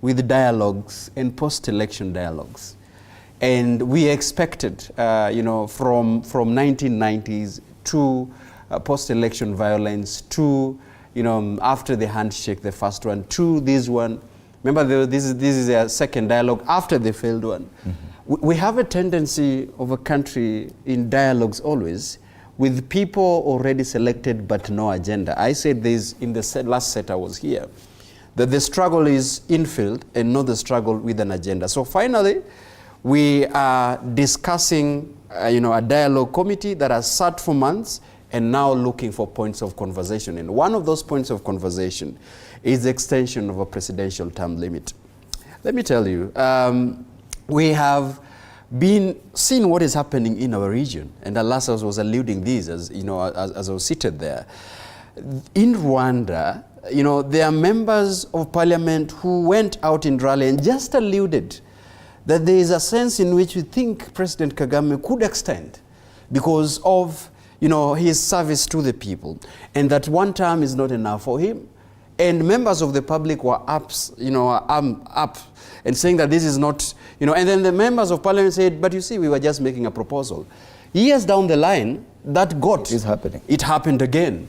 with dialogues and post-election dialogues. And we expected, from 1990s to post-election violence to, after the handshake, the first one, to this one. Remember, this is a second dialogue after the failed one. Mm-hmm. We have a tendency of a country in dialogues always with people already selected but no agenda. I said this in the last set I was here, that the struggle is infield and not the struggle with an agenda. So finally, we are discussing a dialogue committee that has sat for months and now looking for points of conversation. And one of those points of conversation is the extension of a presidential term limit. Let me tell you, we have been seeing what is happening in our region, and Alasas was alluding this as I was seated there. In Rwanda, there are members of parliament who went out in rally and just alluded that there is a sense in which we think President Kagame could extend because of his service to the people, and that one term is not enough for him. And members of the public were up and saying that this is not, and then the members of parliament said, but you see, we were just making a proposal. Years down the line, it happened again.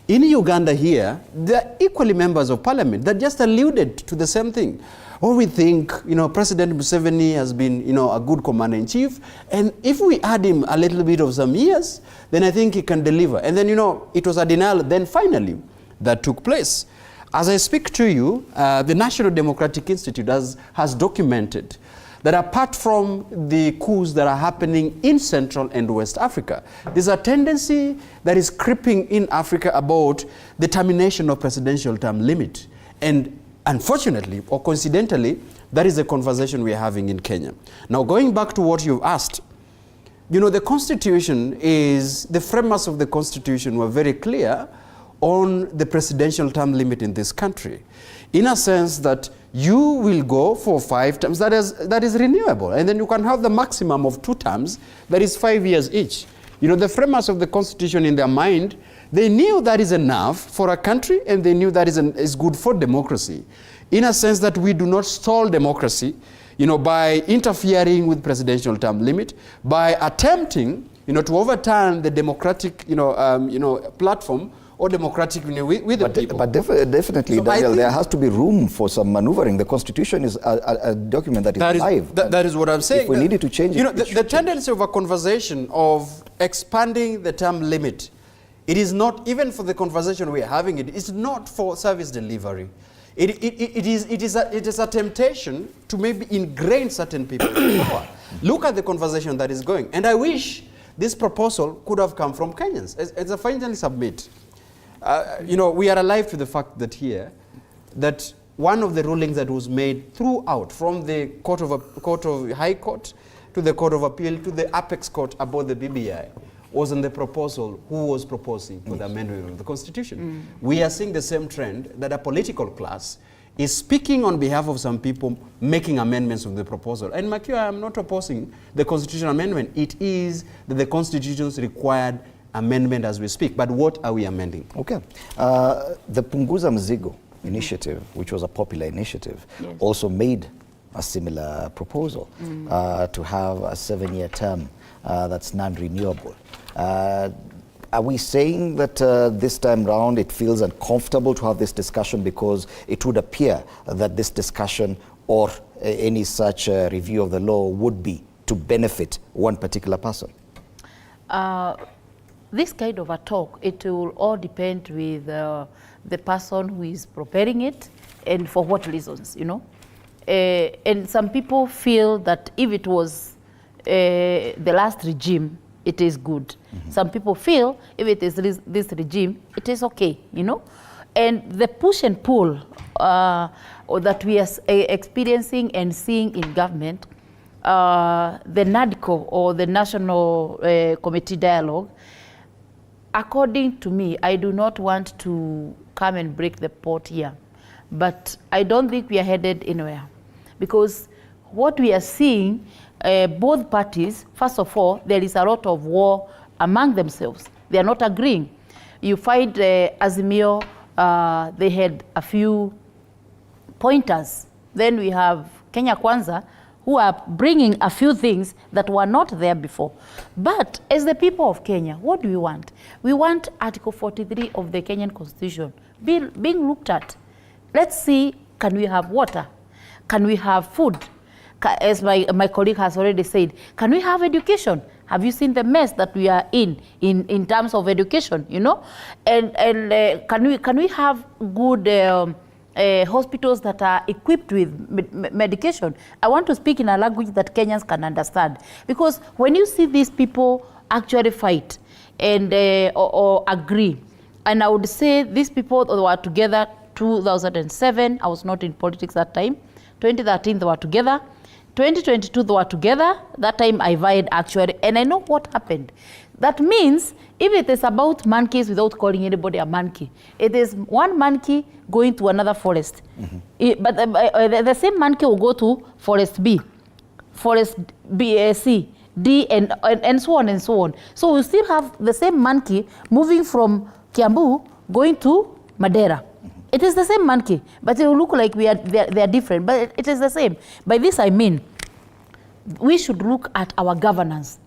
In Uganda here, there are equally members of parliament that just alluded to the same thing. Or we think, President Museveni has been, a good commander-in-chief, and if we add him a little bit of some years, then I think he can deliver. And then, it was a denial then finally that took place. As I speak to you, the National Democratic Institute has documented that apart from the coups that are happening in Central and West Africa, there's a tendency that is creeping in Africa about the termination of presidential term limit. And unfortunately, or coincidentally, that is the conversation we are having in Kenya. Now, going back to what you've asked, the Constitution is, the framers of the Constitution were very clear on the presidential term limit in this country, in a sense that you will go for 5 terms, that is renewable, and then you can have the maximum of 2 terms, that is 5 years each. The framers of the Constitution in their mind, they knew that is enough for a country, and they knew that is good for democracy, in a sense that we do not stall democracy, by interfering with presidential term limit, by attempting, to overturn the democratic, platform or democratic with the people. But definitely, so Daniel, there has to be room for some maneuvering. The Constitution is a document that is live. That is what I'm saying. If we needed to change it, the tendency of a conversation of expanding the term limit, it is not, even for the conversation we are having, it's not for service delivery. It is a temptation to maybe ingrain certain people in power. Look at the conversation that is going. And I wish this proposal could have come from Kenyans. As I finally submit, you know, we are alive to the fact that here, that one of the rulings that was made throughout, from the High Court to the Court of Appeal to the Apex Court about the BBI, was on the proposal who was proposing for the amendment of the Constitution. We are seeing the same trend, that a political class is speaking on behalf of some people making amendments of the proposal. And Makio, I am not opposing the constitutional amendment. It is that the Constitution's required amendment as we speak. But what are we amending? Okay. The Punguza Mzigo initiative, which was a popular initiative, also made a similar proposal to have a 7-year term that's non-renewable. Are we saying that this time round it feels uncomfortable to have this discussion because it would appear that this discussion or any such review of the law would be to benefit one particular person? This kind of a talk, it will all depend with the person who is preparing it and for what reasons, you know. And some people feel that if it was the last regime, it is good. Some people feel if it is this regime, it is okay, you know. And the push and pull that we are experiencing and seeing in government, the NADCO or the National Committee Dialogue, according to me, I do not want to come and break the pot here, but I don't think we are headed anywhere, because what we are seeing, both parties, first of all, there is a lot of war among themselves. They are not agreeing. You find Azimio, they had a few pointers. Then we have Kenya Kwanza, who are bringing a few things that were not there before. But as the people of Kenya, what do we want? We want Article 43 of the Kenyan Constitution being looked at. Let's see, can we have water? Can we have food? As my colleague has already said, can we have education? Have you seen the mess that we are in terms of education, you know? And can we have good hospitals that are equipped with medication? I want to speak in a language that Kenyans can understand. Because when you see these people actually fight and or agree, and I would say these people were together 2007, I was not in politics that time, 2013 they were together, 2022 they were together, that time I vied actually, and I know what happened. That means if it is about monkeys without calling anybody a monkey, it is one monkey going to another forest. But the same monkey will go to forest B, forest B, C, D, and so on and so on. So we still have the same monkey moving from Kiambu going to Madeira. It is the same monkey, but it will look like they are different, but it is the same. By this I mean, we should look at our governance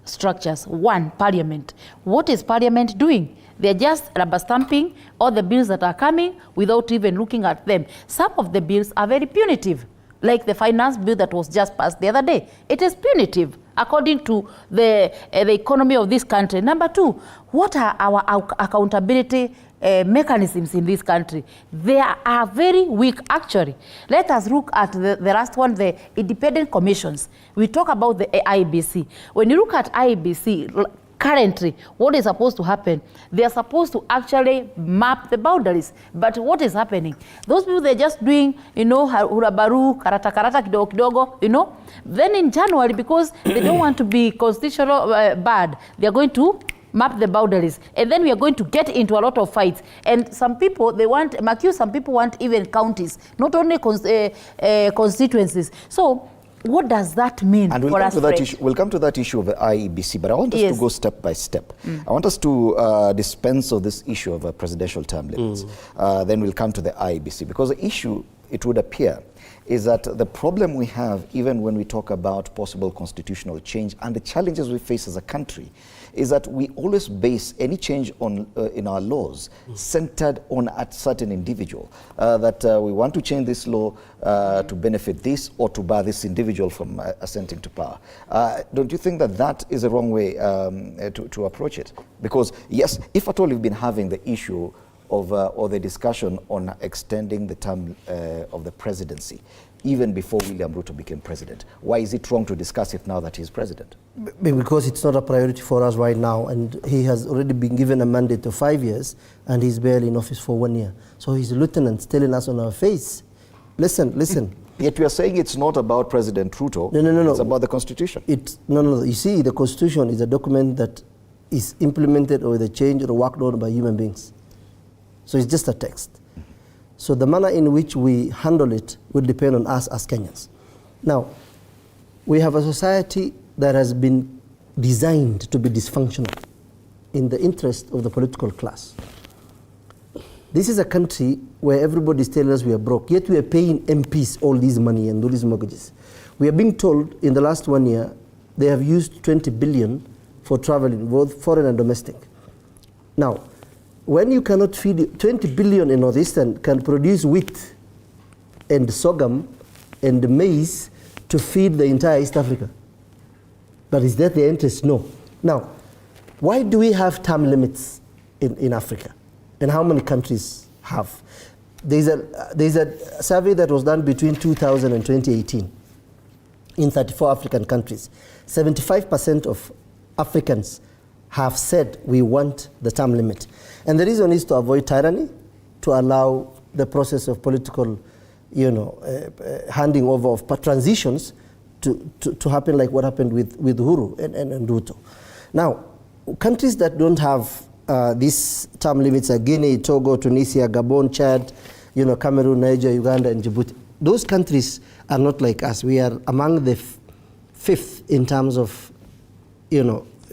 structures. One, Parliament. What is Parliament doing? They're just rubber stamping all the bills that are coming without even looking at them. Some of the bills are very punitive, like the finance bill that was just passed the other day. It is punitive according to the economy of this country. Number two, what are our accountability mechanisms in this country? They are very weak actually. Let us look at the last one, the independent commissions. We talk about the IEBC. When you look at IEBC, currently, what is supposed to happen? They are supposed to actually map the boundaries. But what is happening? Those people, they're just doing, you know, hurabaru, karata kidogo kidogo, you know. Then in January, because they don't want to be constitutional bad, they're going to map the boundaries, and then we are going to get into a lot of fights. And some people, they want, some people want even counties, not only constituencies. So what does that mean and for us? We'll come to that issue of the IEBC, but I want us to go step by step. I want us to dispense of this issue of presidential term limits. Then we'll come to the IEBC, because the issue, it would appear, is that the problem we have, even when we talk about possible constitutional change and the challenges we face as a country, is that we always base any change on in our laws centered on a certain individual. That we want to change this law to benefit this or to bar this individual from ascending to power. Don't you think that that is a wrong way to approach it? Because yes, if at all you've been having the issue of or the discussion on extending the term of the presidency, even before William Ruto became president. Why is it wrong to discuss it now that he's president? Because it's not a priority for us right now, and he has already been given a mandate of 5 years, and he's barely in office for 1 year. So his lieutenant's telling us on our face, listen. Yet we are saying it's not about President Ruto. No. It's about the Constitution. No. You see, the Constitution is a document that is implemented or the change or worked on by human beings. So it's just a text. So the manner in which we handle it will depend on us as Kenyans. Now, we have a society that has been designed to be dysfunctional in the interest of the political class. This is a country where everybody is telling us we are broke, yet we are paying MPs all this money and all these mortgages. We are being told in the last 1 year they have used 20 billion for traveling, both foreign and domestic. Now, when you cannot feed 20 billion in Northeastern can produce wheat and sorghum and maize to feed the entire East Africa. But is that the interest? No. Now, why do we have term limits in Africa? And how many countries have? There's a survey that was done between 2000 and 2018 in 34 African countries. 75% of Africans have said we want the term limit. And the reason is to avoid tyranny, to allow the process of political, handing over of transitions to happen like what happened with Uhuru and Ruto. Now, countries that don't have these term limits are Guinea, Togo, Tunisia, Gabon, Chad, Cameroon, Niger, Uganda, and Djibouti. Those countries are not like us. We are among the fifth in terms of,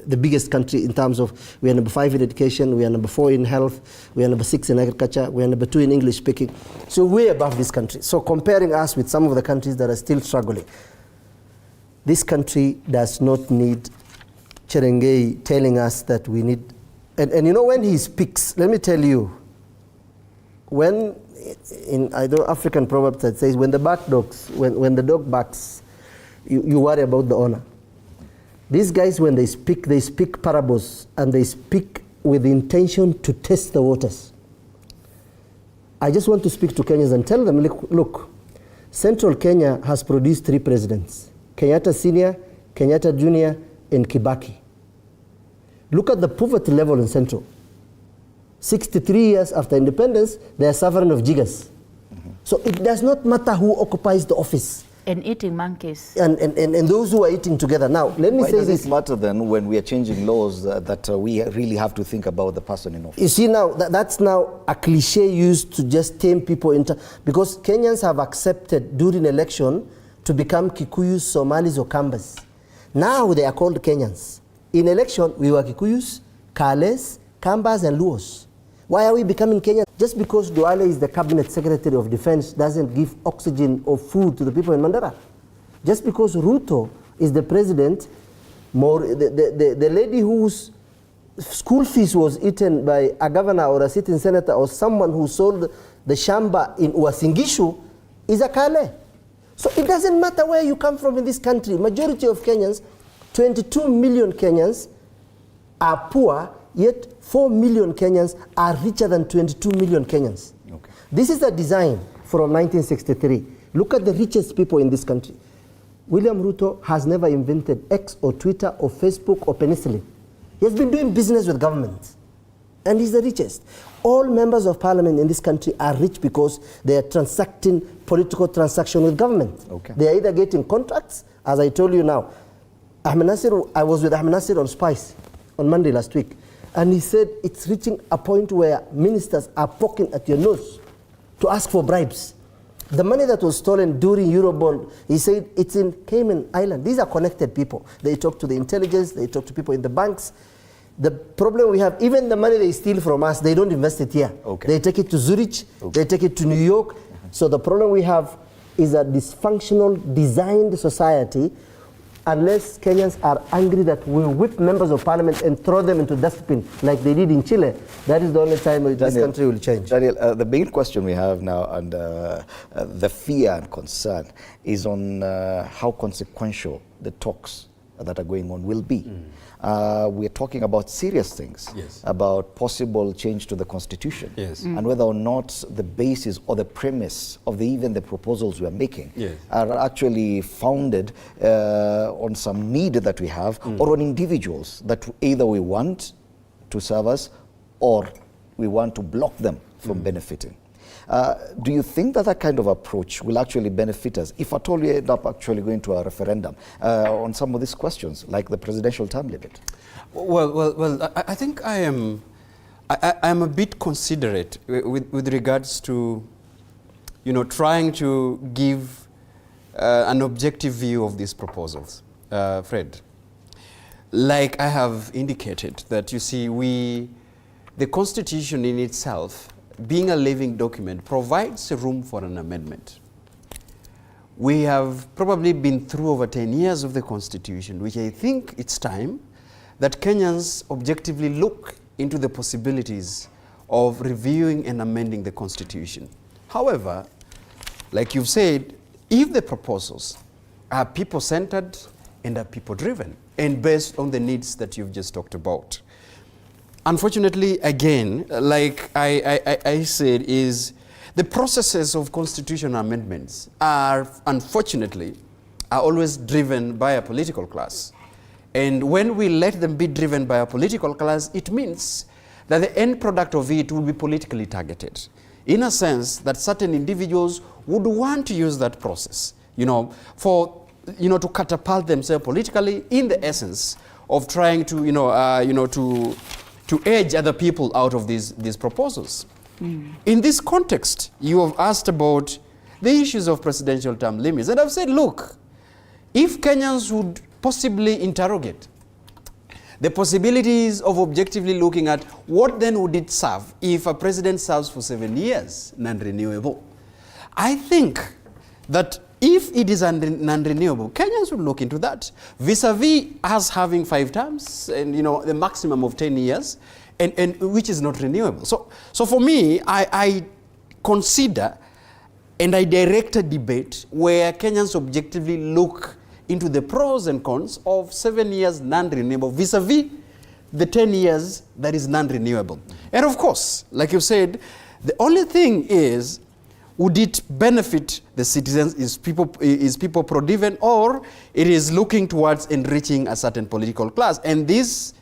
the biggest country in terms of, we are number 5 in education, we are number 4 in health, we are number 6 in agriculture, we are number 2 in English speaking. So way above this country. So comparing us with some of the countries that are still struggling, this country does not need Cherengei telling us that we need, and when he speaks, let me tell you, when in African proverb that says, when the dog barks, you worry about the owner. These guys, when they speak parables, and they speak with the intention to test the waters. I just want to speak to Kenyans and tell them, look, Central Kenya has produced 3 presidents, Kenyatta Senior, Kenyatta Junior, and Kibaki. Look at the poverty level in Central. 63 years after independence, they are suffering of jiggers. So it does not matter who occupies the office. And eating monkeys. And those who are eating together. Now, let me say this. Why does it matter then when we are changing laws that we really have to think about the person in office? You see now, that's now a cliche used to just tame people into, because Kenyans have accepted during election to become Kikuyus, Somalis, or Kambas. Now they are called Kenyans. In election, we were Kikuyus, Kales, Kambas, and Luos. Why are we becoming Kenyans? Just because Duale is the Cabinet Secretary of Defense doesn't give oxygen or food to the people in Mandera. Just because Ruto is the president, the lady whose school fees was eaten by a governor or a sitting senator or someone who sold the shamba in Uasingishu is a Kale. So it doesn't matter where you come from in this country. Majority of Kenyans, 22 million Kenyans are poor, yet 4 million Kenyans are richer than 22 million Kenyans. Okay. This is a design from 1963. Look at the richest people in this country. William Ruto has never invented X or Twitter or Facebook or penicillin. He has been doing business with governments, and he's the richest. All members of parliament in this country are rich because they are transacting political transaction with government. Okay. They are either getting contracts, as I told you now. I was with Ahmed Nasir on Spice on Monday last week, and he said it's reaching a point where ministers are poking at your nose to ask for bribes. The money that was stolen during Eurobond, he said it's in Cayman Island. These are connected people. They talk to the intelligence, they talk to people in the banks. The problem we have, even the money they steal from us, they don't invest it here. Okay. They take it to Zurich, they take it to New York. So the problem we have is a dysfunctional, designed society. Unless Kenyans are angry that we'll whip members of parliament and throw them into dustbin like they did in Chile, that is the only time this country will change. Daniel, the main question we have now, and the fear and concern, is on how consequential the talks that are going on will be. We're talking about serious things, Yes. about possible change to the constitution, Yes. and whether or not the basis or the premise of even the proposals we're making Yes. are actually founded on some need that we have, or on individuals that either we want to serve us or we want to block them from benefiting. Do you think that that kind of approach will actually benefit us if at all we end up actually going to a referendum on some of these questions, like the presidential term limit? Well, I think I am a bit considerate with regards to, trying to give an objective view of these proposals, Fred. Like I have indicated, that you see, the Constitution in itself, being a living document, provides a room for an amendment. We have probably been through over 10 years of the Constitution, which I think it's time that Kenyans objectively look into the possibilities of reviewing and amending the Constitution. However, like you've said, if the proposals are people-centered and are people-driven and based on the needs that you've just talked about, unfortunately, again, like I said, is the processes of constitutional amendments are, unfortunately, always driven by a political class. And when we let them be driven by a political class, it means that the end product of it will be politically targeted, in a sense that certain individuals would want to use that process, to catapult themselves politically, in the essence of trying to, to edge other people out of these proposals. In this context, you have asked about the issues of presidential term limits. And I've said, look, if Kenyans would possibly interrogate the possibilities of objectively looking at what then would it serve if a president serves for 7 years, non-renewable, I think that if it is non-renewable, Kenyans would look into that, vis-a-vis us having 5 terms and the maximum of 10 years, and which is not renewable. So for me, I consider and I direct a debate where Kenyans objectively look into the pros and cons of 7 years non-renewable vis-a-vis the 10 years that is non-renewable. And of course, like you said, the only thing is, would it benefit the citizens? Is people pro-driven, or it is looking towards enriching a certain political class? And this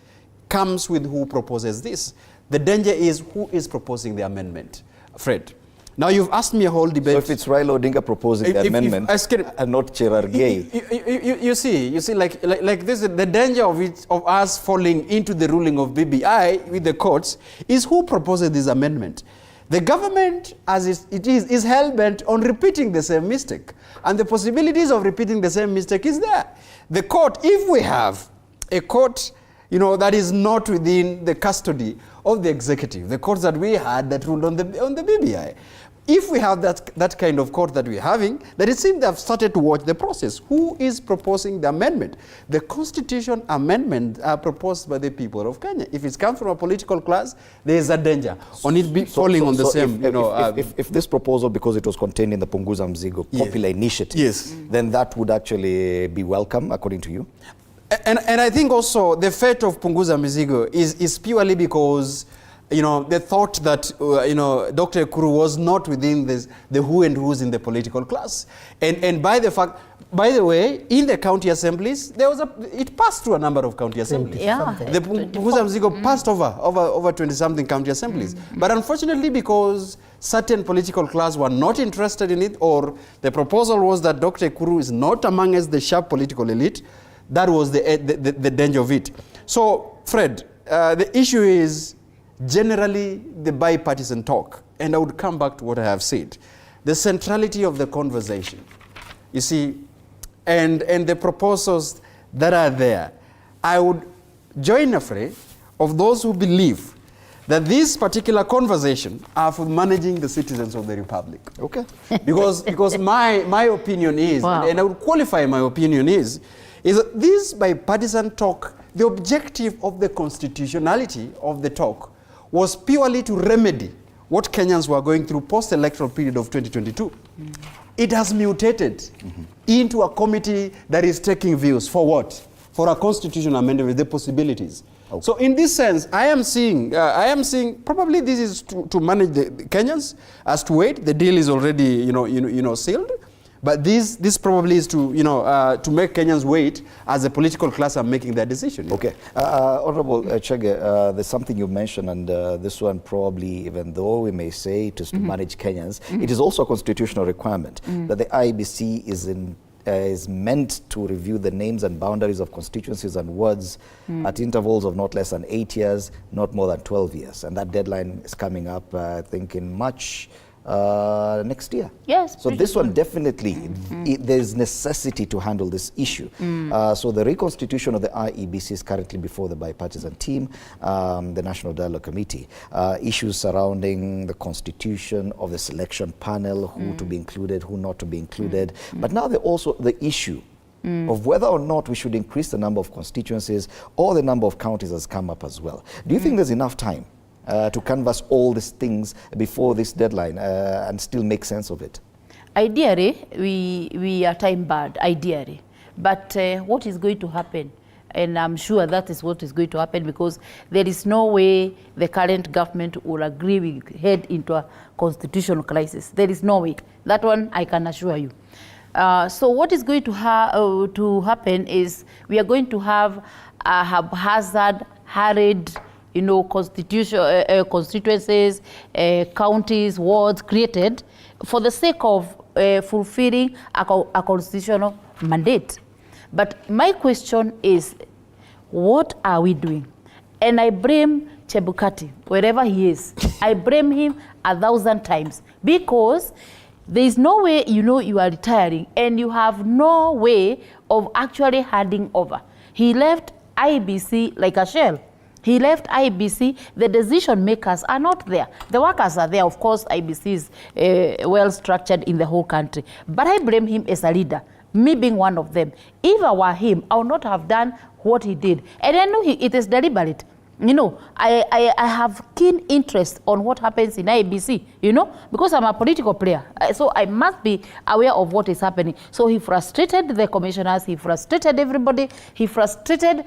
comes with who proposes this. The danger is who is proposing the amendment. Fred, now you've asked me a whole debate. So if it's Raila Odinga proposing the amendment and not Cherargei. You see, like this, the danger of us falling into the ruling of BBI with the courts is who proposes this amendment. The government, as it is hell-bent on repeating the same mistake. And the possibilities of repeating the same mistake is there. The court, if we have a court, that is not within the custody of the executive, the courts that we had that ruled on the BBI, if we have that kind of court that we're having, then it seems they have started to watch the process. Who is proposing the amendment? The Constitution amendment are proposed by the people of Kenya. If it comes from a political class, there is a danger on it falling on the same. If this proposal, because it was contained in the Punguza Mzigo popular initiative, then that would actually be welcome, according to you? And I think also the fate of Punguza Mzigo is purely because they thought that, Dr. Ekuru was not within the who and who's in the political class. And by the way, in the county assemblies, it passed through a number of county assemblies. Yeah. The Punguza Mzigo passed over 20-something county assemblies. But unfortunately, because certain political class were not interested in it, or the proposal was that Dr. Ekuru is not among us the sharp political elite, that was the danger of it. So, Fred, the issue is generally the bipartisan talk, and I would come back to what I have said. The centrality of the conversation, you see, and the proposals that are there. I would join a fray of those who believe that this particular conversation are for managing the citizens of the Republic. Okay. Because my opinion is, and I would qualify my opinion is that this bipartisan talk, the objective of the constitutionality of the talk was purely to remedy what Kenyans were going through post-electoral period of 2022. It has mutated into a committee that is taking views for what? for a constitutional amendment, the possibilities. Okay. So in this sense, I am seeing probably this is to manage the Kenyans as to wait. The deal is already sealed. But this probably is to make Kenyans wait as a political class are making their decision. Okay, Honorable Chege, there's something you mentioned, and this one probably, even though we may say it is to manage Kenyans, it is also a constitutional requirement that the IEBC is meant to review the names and boundaries of constituencies and wards at intervals of not less than 8 years, not more than 12 years, and that deadline is coming up, I think, in March. Next year. Yes. So this one definitely, there is necessity to handle this issue. So the reconstitution of the IEBC is currently before the bipartisan team, the National Dialogue Committee. Issues surrounding the constitution of the selection panel, who to be included, who not to be included. But now also the issue of whether or not we should increase the number of constituencies or the number of counties has come up as well. Do you think there's enough time to canvass all these things before this deadline and still make sense of it? Ideally, we are time barred, ideally. But what is going to happen? And I'm sure that is what is going to happen, because there is no way the current government will agree we head into a constitutional crisis. There is no way. That one I can assure you. So what is going to happen is we are going to have a haphazard, hurried, constituencies, counties, wards created for the sake of fulfilling a constitutional mandate. But my question is, what are we doing? And I blame Chebukati, wherever he is. I blame him 1,000 times, because there is no way you are retiring and you have no way of actually handing over. He left IEBC like a shell. He left IEBC, the decision makers are not there. The workers are there. Of course, IEBC is well structured in the whole country. But I blame him as a leader, me being one of them. If I were him, I would not have done what he did. And I know it is deliberate. I have keen interest on what happens in IEBC, because I'm a political player. So I must be aware of what is happening. So he frustrated the commissioners, he frustrated everybody, he frustrated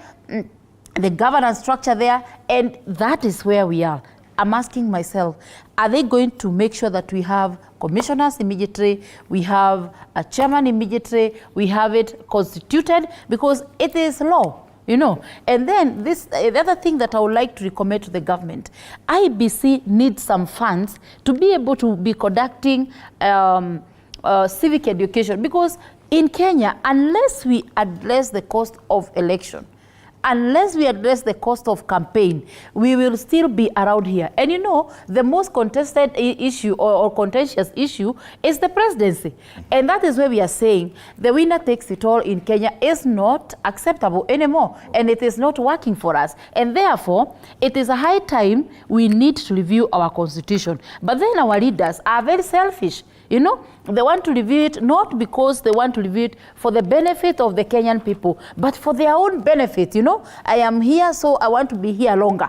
the governance structure there, and that is where we are. I'm asking myself, are they going to make sure that we have commissioners immediately, we have a chairman immediately, we have it constituted, because it is law, And then the other thing that I would like to recommend to the government, IEBC needs some funds to be able to be conducting civic education, because in Kenya, unless we address the cost of election, unless we address the cost of campaign, we will still be around here. And the most contested issue or contentious issue is the presidency. And that is where we are saying the winner takes it all in Kenya is not acceptable anymore. And it is not working for us. And therefore, it is a high time we need to review our constitution. But then our leaders are very selfish. They want to review it not because they want to review it for the benefit of the Kenyan people, but for their own benefit. I am here, so I want to be here longer,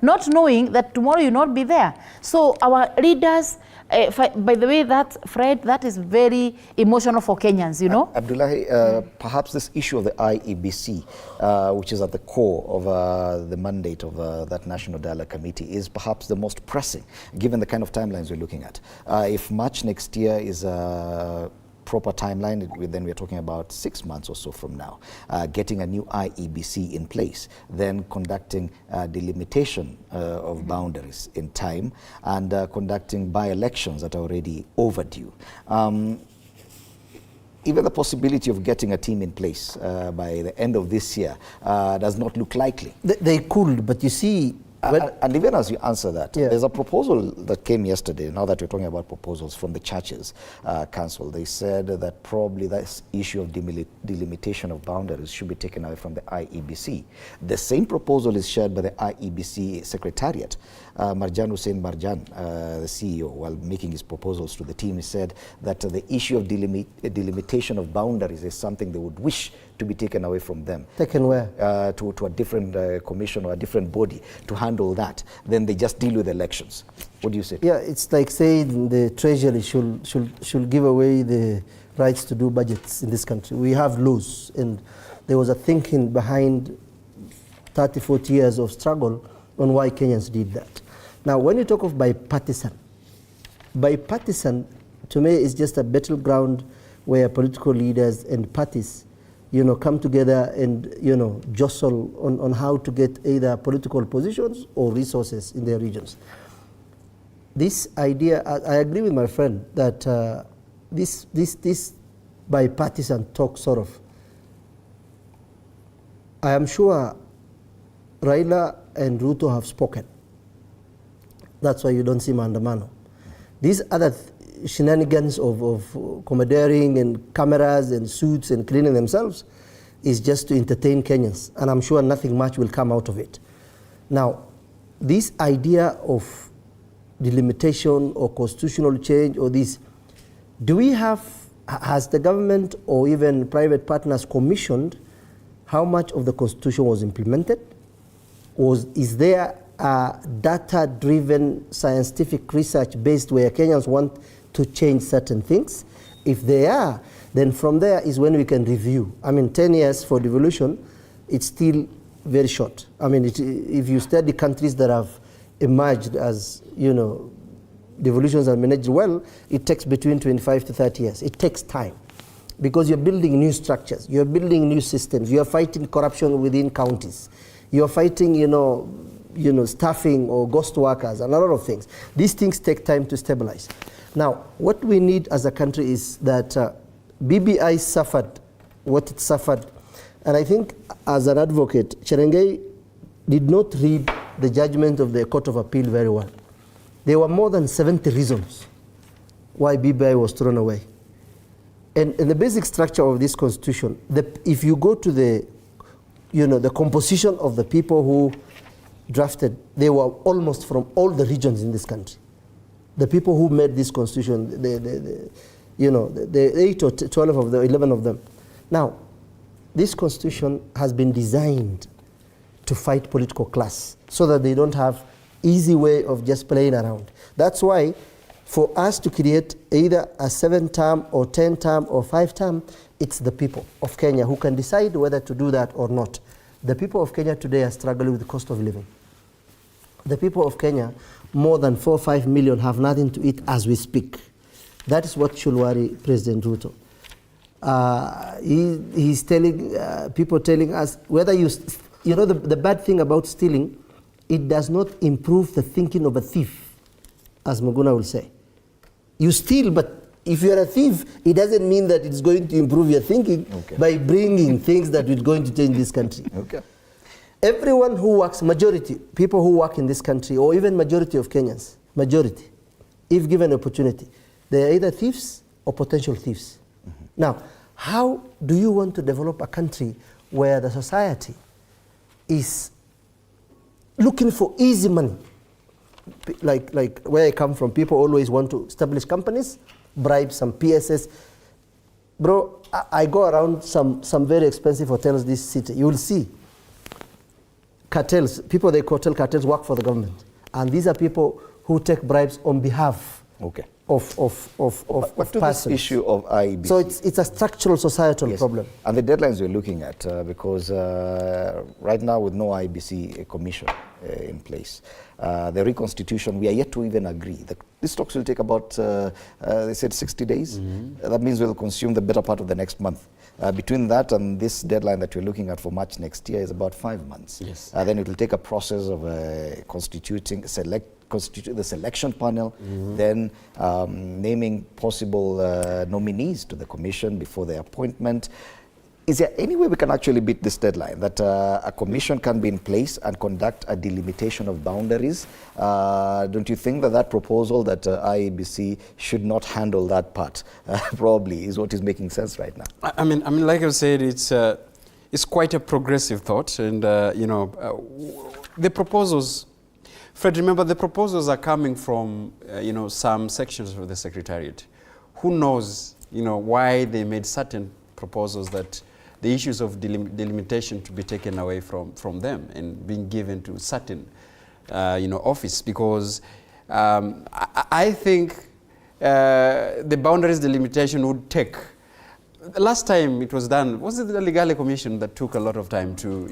not knowing that tomorrow you'll not be there. So our leaders, by the way, Fred, that is very emotional for Kenyans, Abdullahi, perhaps this issue of the IEBC, which is at the core of the mandate of that National Dialogue Committee, is perhaps the most pressing, given the kind of timelines we're looking at. If March next year is a proper timeline, then we're talking about 6 months or so from now, getting a new IEBC in place, then conducting delimitation of boundaries in time, and conducting by-elections that are already overdue. Even the possibility of getting a team in place by the end of this year does not look likely. They could, but you see, and even as you answer that, there's a proposal that came yesterday, now that we're talking about proposals from the Churches Council. They said that probably this issue of delimitation of boundaries should be taken away from the IEBC. The same proposal is shared by the IEBC Secretariat. Marjan Hussein Marjan, the CEO, while making his proposals to the team, he said that the issue of delimitation of boundaries is something they would wish to be taken away from them. Taken where? To a different commission or a different body to handle that. Then they just deal with elections. What do you say? Yeah, it's like saying the Treasury should give away the rights to do budgets in this country. We have laws, and there was a thinking behind 30, 40 years of struggle on why Kenyans did that. Now, when you talk of bipartisan to me is just a battleground where political leaders and parties, come together and, jostle on how to get either political positions or resources in their regions. This idea, I agree with my friend that this bipartisan talk sort of, I am sure Raila and Ruto have spoken. That's why you don't see Maandamano. These other shenanigans of commandeering and cameras and suits and cleaning themselves is just to entertain Kenyans, and I'm sure nothing much will come out of it. Now, this idea of delimitation or constitutional change or this, has the government or even private partners commissioned how much of the constitution was implemented? Or is there a data-driven scientific research based where Kenyans want to change certain things? If they are, then from there is when we can review. 10 years for devolution, it's still very short. If you study countries that have emerged as, devolutions are managed well, it takes between 25 to 30 years. It takes time because you're building new structures, you're building new systems, you're fighting corruption within counties, you're fighting, staffing or ghost workers and a lot of things. These things take time to stabilize. Now, what we need as a country is that BBI suffered what it suffered. And I think as an advocate, Cherengei did not read the judgment of the Court of Appeal very well. There were more than 70 reasons why BBI was thrown away. And in the basic structure of this constitution, if you go to the composition of the people who drafted, they were almost from all the regions in this country. The people who made this constitution, the 8 or 12 of them, 11 of them. Now, this constitution has been designed to fight political class so that they don't have easy way of just playing around. That's why for us to create either a 7-term or 10-term or 5-term, it's the people of Kenya who can decide whether to do that or not. The people of Kenya today are struggling with the cost of living. The people of Kenya, more than 4 or 5 million, have nothing to eat as we speak. That is what should worry President Ruto. He's telling people telling us whether the bad thing about stealing, it does not improve the thinking of a thief, as Maguna will say. You steal, but if you're a thief, it doesn't mean that it's going to improve your thinking by bringing things that are going to change this country. Everyone who works, majority, people who work in this country, or even majority of Kenyans, majority, if given opportunity, they are either thieves or potential thieves. Now, how do you want to develop a country where the society is looking for easy money? Like where I come from, people always want to establish companies, bribe some PSS. Bro, I go around some very expensive hotels this city. You will see cartels, people they cartel cartels work for the government. And these are people who take bribes on behalf of this issue of IEBC. So it's a structural societal problem. And the deadlines we're looking at, because right now with no IEBC commission in place, the reconstitution, we are yet to even agree. These talks will take about, they said 60 days. That means we'll consume the better part of the next month. Between that and this deadline that we're looking at for March next year is about 5 months. Then it will take a process of constituting the selection panel, then naming possible nominees to the commission before their appointment. Is there any way we can actually beat this deadline, that a commission can be in place and conduct a delimitation of boundaries? Don't you think that proposal that IEBC should not handle that part probably is what is making sense right now? I mean, like I said, it's quite a progressive thought, and the proposals. Fred, remember the proposals are coming from some sections of the Secretariat. Who knows why they made certain proposals that the issues of delimitation to be taken away from them and being given to certain office, because I think the boundaries delimitation would take last time it was done, was it the Legale Commission that took a lot of time to,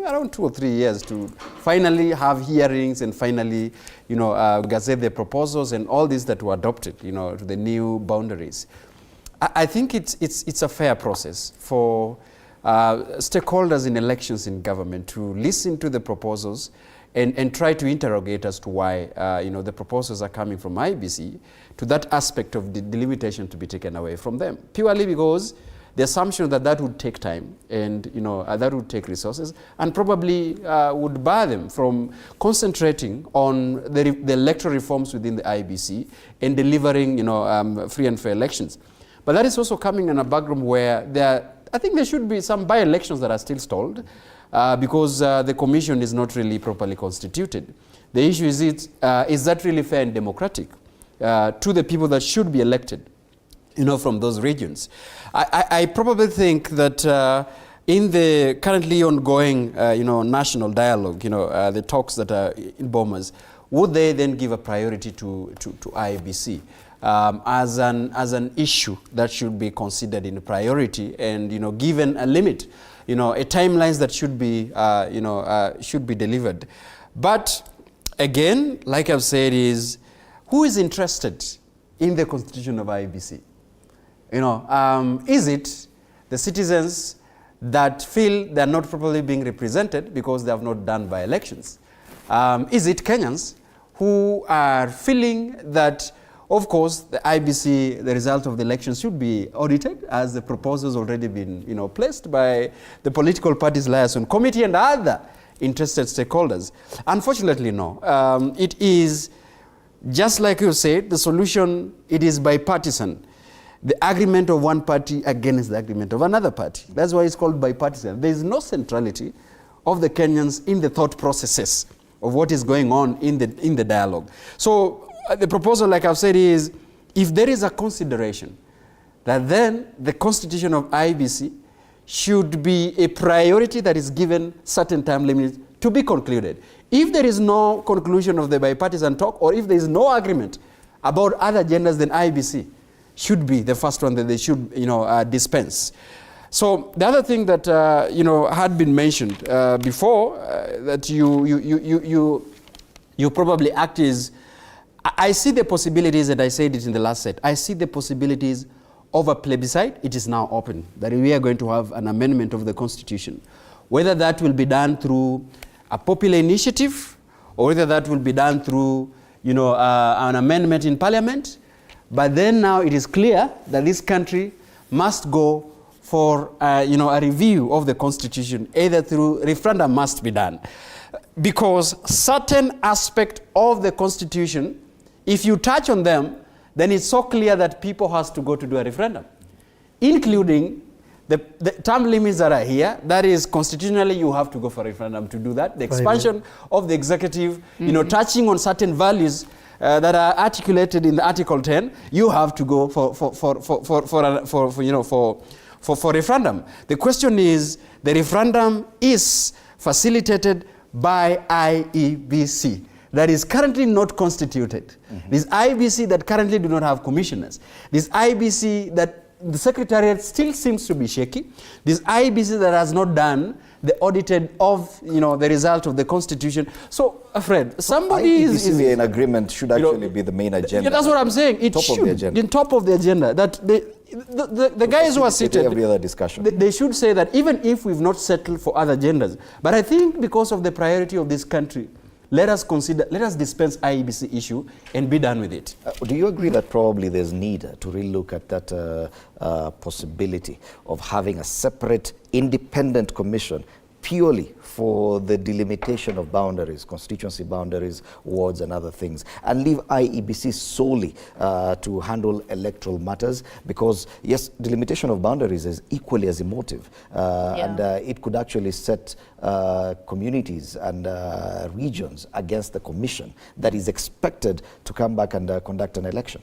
around 2 or 3 years to finally have hearings and finally, gazette the proposals and all these that were adopted, to the new boundaries. I think it's a fair process for stakeholders in elections in government to listen to the proposals and try to interrogate as to why the proposals are coming from IBC to that aspect of the delimitation to be taken away from them, purely because the assumption that would take time and that would take resources and probably would bar them from concentrating on the electoral reforms within the IBC and delivering free and fair elections. But that is also coming in a background where I think there should be some by-elections that are still stalled because the commission is not really properly constituted. The issue is that really fair and democratic to the people that should be elected, from those regions. I probably think that in the currently ongoing, national dialogue, the talks that are in Bomas, would they then give a priority to IBC as an issue that should be considered in priority and, given a limit, a timelines that should be delivered. But again, like I've said, is who is interested in the constitution of IBC? Is it the citizens that feel they're not properly being represented because they have not done by elections? Is it Kenyans who are feeling that, of course, the IBC, the result of the elections should be audited, as the proposals already been, placed by the political parties liaison committee and other interested stakeholders? Unfortunately, no. It is, just like you said, the solution, it is bipartisan. The agreement of one party against the agreement of another party. That's why it's called bipartisan. There is no centrality of the Kenyans in the thought processes of what is going on in the dialogue. So the proposal, like I've said, is if there is a consideration that then the constitution of IBC should be a priority that is given certain time limits to be concluded. If there is no conclusion of the bipartisan talk, or if there is no agreement about other agendas, then IBC should be the first one that they should dispense. So the other thing that had been mentioned before that you probably act is, I see the possibilities, and I said it in the last set, I see the possibilities of a plebiscite. It is now open that we are going to have an amendment of the Constitution. Whether that will be done through a popular initiative or whether that will be done through an amendment in Parliament, but then now it is clear that this country must go for a review of the Constitution, either through referendum must be done. Because certain aspect of the Constitution, if you touch on them, then it's so clear that people has to go to do a referendum, including the term limits that are here. That is, constitutionally, you have to go for a referendum to do that. The expansion of the executive, touching on certain values that are articulated in the Article 10, you have to go for referendum. The question is, the referendum is facilitated by IEBC that is currently not constituted. This IBC that currently do not have commissioners. This IBC that the Secretariat still seems to be shaky. This IBC that has not done the audited of the result of the Constitution. So, Fred, somebody is in agreement should actually be the main agenda. Yeah, that's what I'm saying. It should be top of the agenda. That the guys who are seated, every other discussion, they should say that even if we've not settled for other agendas, but I think because of the priority of this country, let us dispense IEBC issue and be done with it. Do you agree that probably there's need to relook at that possibility of having a separate independent commission purely for the delimitation of boundaries, constituency boundaries, wards and other things, and leave IEBC solely to handle electoral matters? Because yes, delimitation of boundaries is equally as emotive, and it could actually set communities and regions against the commission that is expected to come back and conduct an election.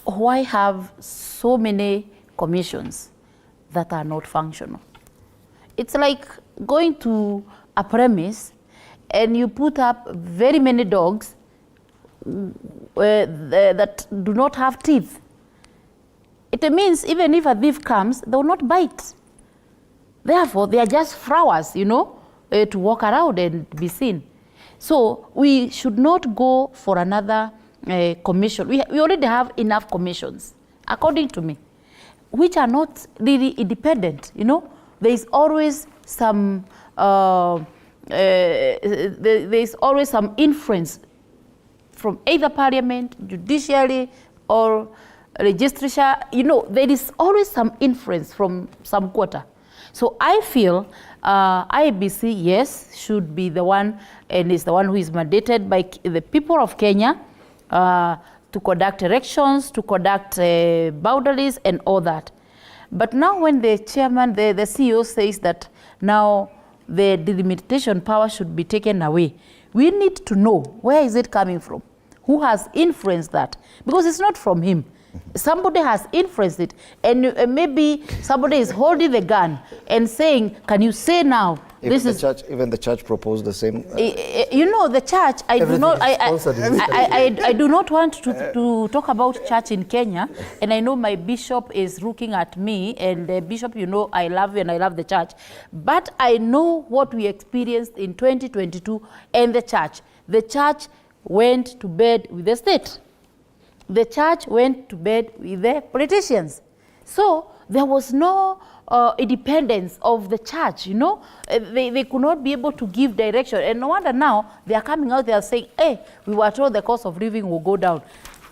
Why have so many commissions that are not functional? It's like going to a premise and you put up very many dogs that do not have teeth. it means even if a thief comes, they will not bite. Therefore, they are just flowers, you know, to walk around and be seen. So we should not go for another commission. We already have enough commissions, according to me, which are not really independent, you know. There is always some influence from either parliament, judiciary, or legislature. You know, there is always some influence from some quarter. So I feel IEBC, yes, should be the one, and is the one who is mandated by the people of Kenya to conduct elections, to conduct boundaries and all that. But now when the chairman, the CEO says that now the delimitation power should be taken away, we need to know where is it coming from? Who has influenced that? Because it's not from him. Somebody has influenced it, and maybe somebody is holding the gun and saying, can you say now? Even the church proposed the same. You know, the church, I do not want to talk about church in Kenya, and I know my bishop is looking at me, and Bishop, you know, I love you and I love the church, but I know what we experienced in 2022 and the church. The church went to bed with the state. The church went to bed with the politicians. So there was no independence of the church, you know. They could not be able to give direction. And no wonder now they are coming out, they are saying, hey, we were told the cost of living will go down.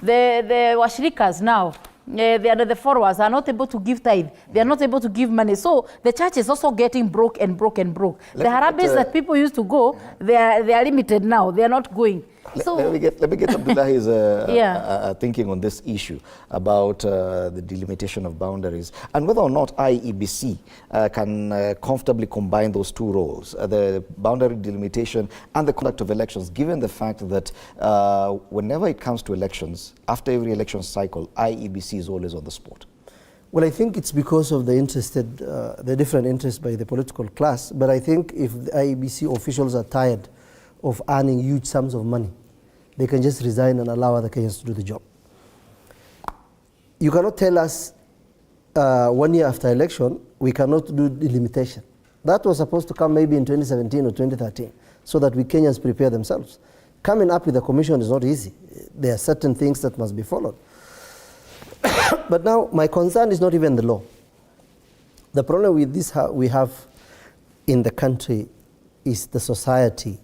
The washirikas now, the followers are not able to give tithe. They are not able to give money. So the church is also getting broke and broke and broke. The Harambes that people used to go, they are limited now. They are not going. Let me get Abdullahi's thinking on this issue about the delimitation of boundaries and whether or not IEBC can comfortably combine those two roles, the boundary delimitation and the conduct of elections, given the fact that whenever it comes to elections, after every election cycle, IEBC is always on the spot. Well, I think it's because of the different interests by the political class, but I think if the IEBC officials are tired of earning huge sums of money, they can just resign and allow other Kenyans to do the job. You cannot tell us 1 year after election, we cannot do delimitation. That was supposed to come maybe in 2017 or 2013, so that we Kenyans prepare themselves. Coming up with a commission is not easy. There are certain things that must be followed. But now, my concern is not even the law. The problem with this we have in the country is the society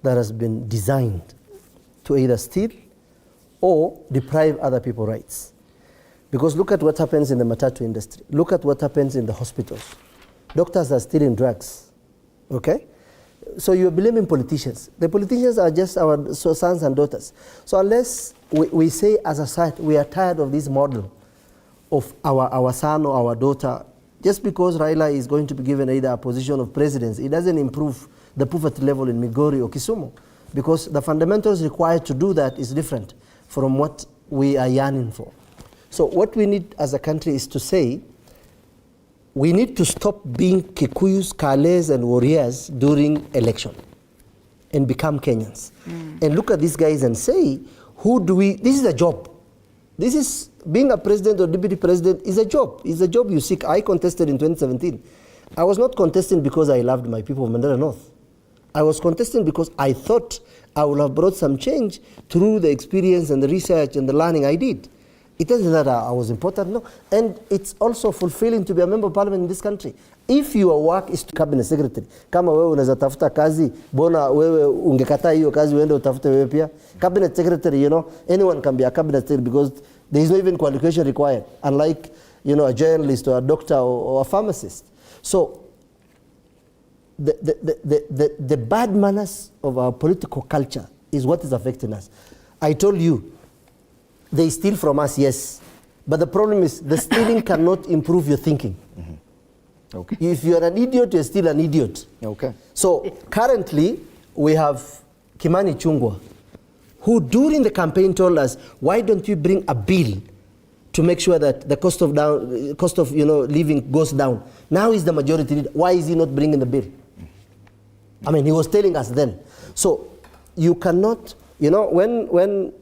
that has been designed to either steal or deprive other people rights. Because look at what happens in the matatu industry. Look at what happens in the hospitals. Doctors are stealing drugs, okay? So you're blaming politicians. The politicians are just our sons and daughters. So unless we say as a society, we are tired of this model of our son or our daughter, just because Raila is going to be given either a position of presidency, it doesn't improve the poverty level in Migori or Kisumu, because the fundamentals required to do that is different from what we are yearning for. So what we need as a country is to say, we need to stop being Kikuyus, Kales, and warriors during election and become Kenyans. And look at these guys and say, this is a job. This is, being a president or deputy president is a job. It's a job you seek. I contested in 2017. I was not contesting because I loved my people of Mandera North. I was contesting because I thought I would have brought some change through the experience and the research and the learning I did. It isn't that I was important, no. And it's also fulfilling to be a member of parliament in this country. If your work is to cabinet secretary, kama wewe unaweza tafuta kazi, bona wewe ungekataa hiyo kazi uende utafute wewe pia. Cabinet secretary, you know, anyone can be a cabinet secretary because there is no even qualification required, unlike, you know, a journalist or a doctor or a pharmacist. So the bad manners of our political culture is what is affecting us. I told you, they steal from us, yes. But the problem is the stealing cannot improve your thinking. Okay. If you're an idiot, you're still an idiot. Okay. So currently, we have Kimani Chungwa, who during the campaign told us, why don't you bring a bill to make sure that the cost of living goes down? Now he's the majority leader. Why is he not bringing the bill? I mean, he was telling us then. So you cannot, you know, when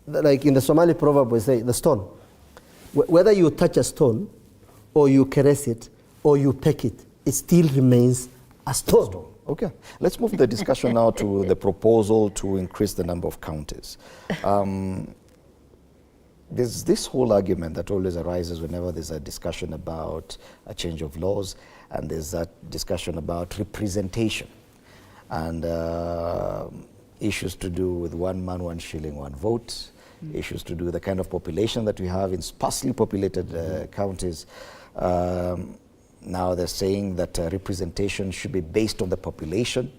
like in the Somali proverb we say, the stone. Whether you touch a stone, or you caress it, or you peck it, it still remains a stone. Okay, let's move the discussion now to the proposal to increase the number of counties. There's this whole argument that always arises whenever there's a discussion about a change of laws, and there's that discussion about representation and issues to do with 1 man, 1 shilling, 1 vote, issues to do with the kind of population that we have in sparsely populated counties. Now they're saying that representation should be based on the population,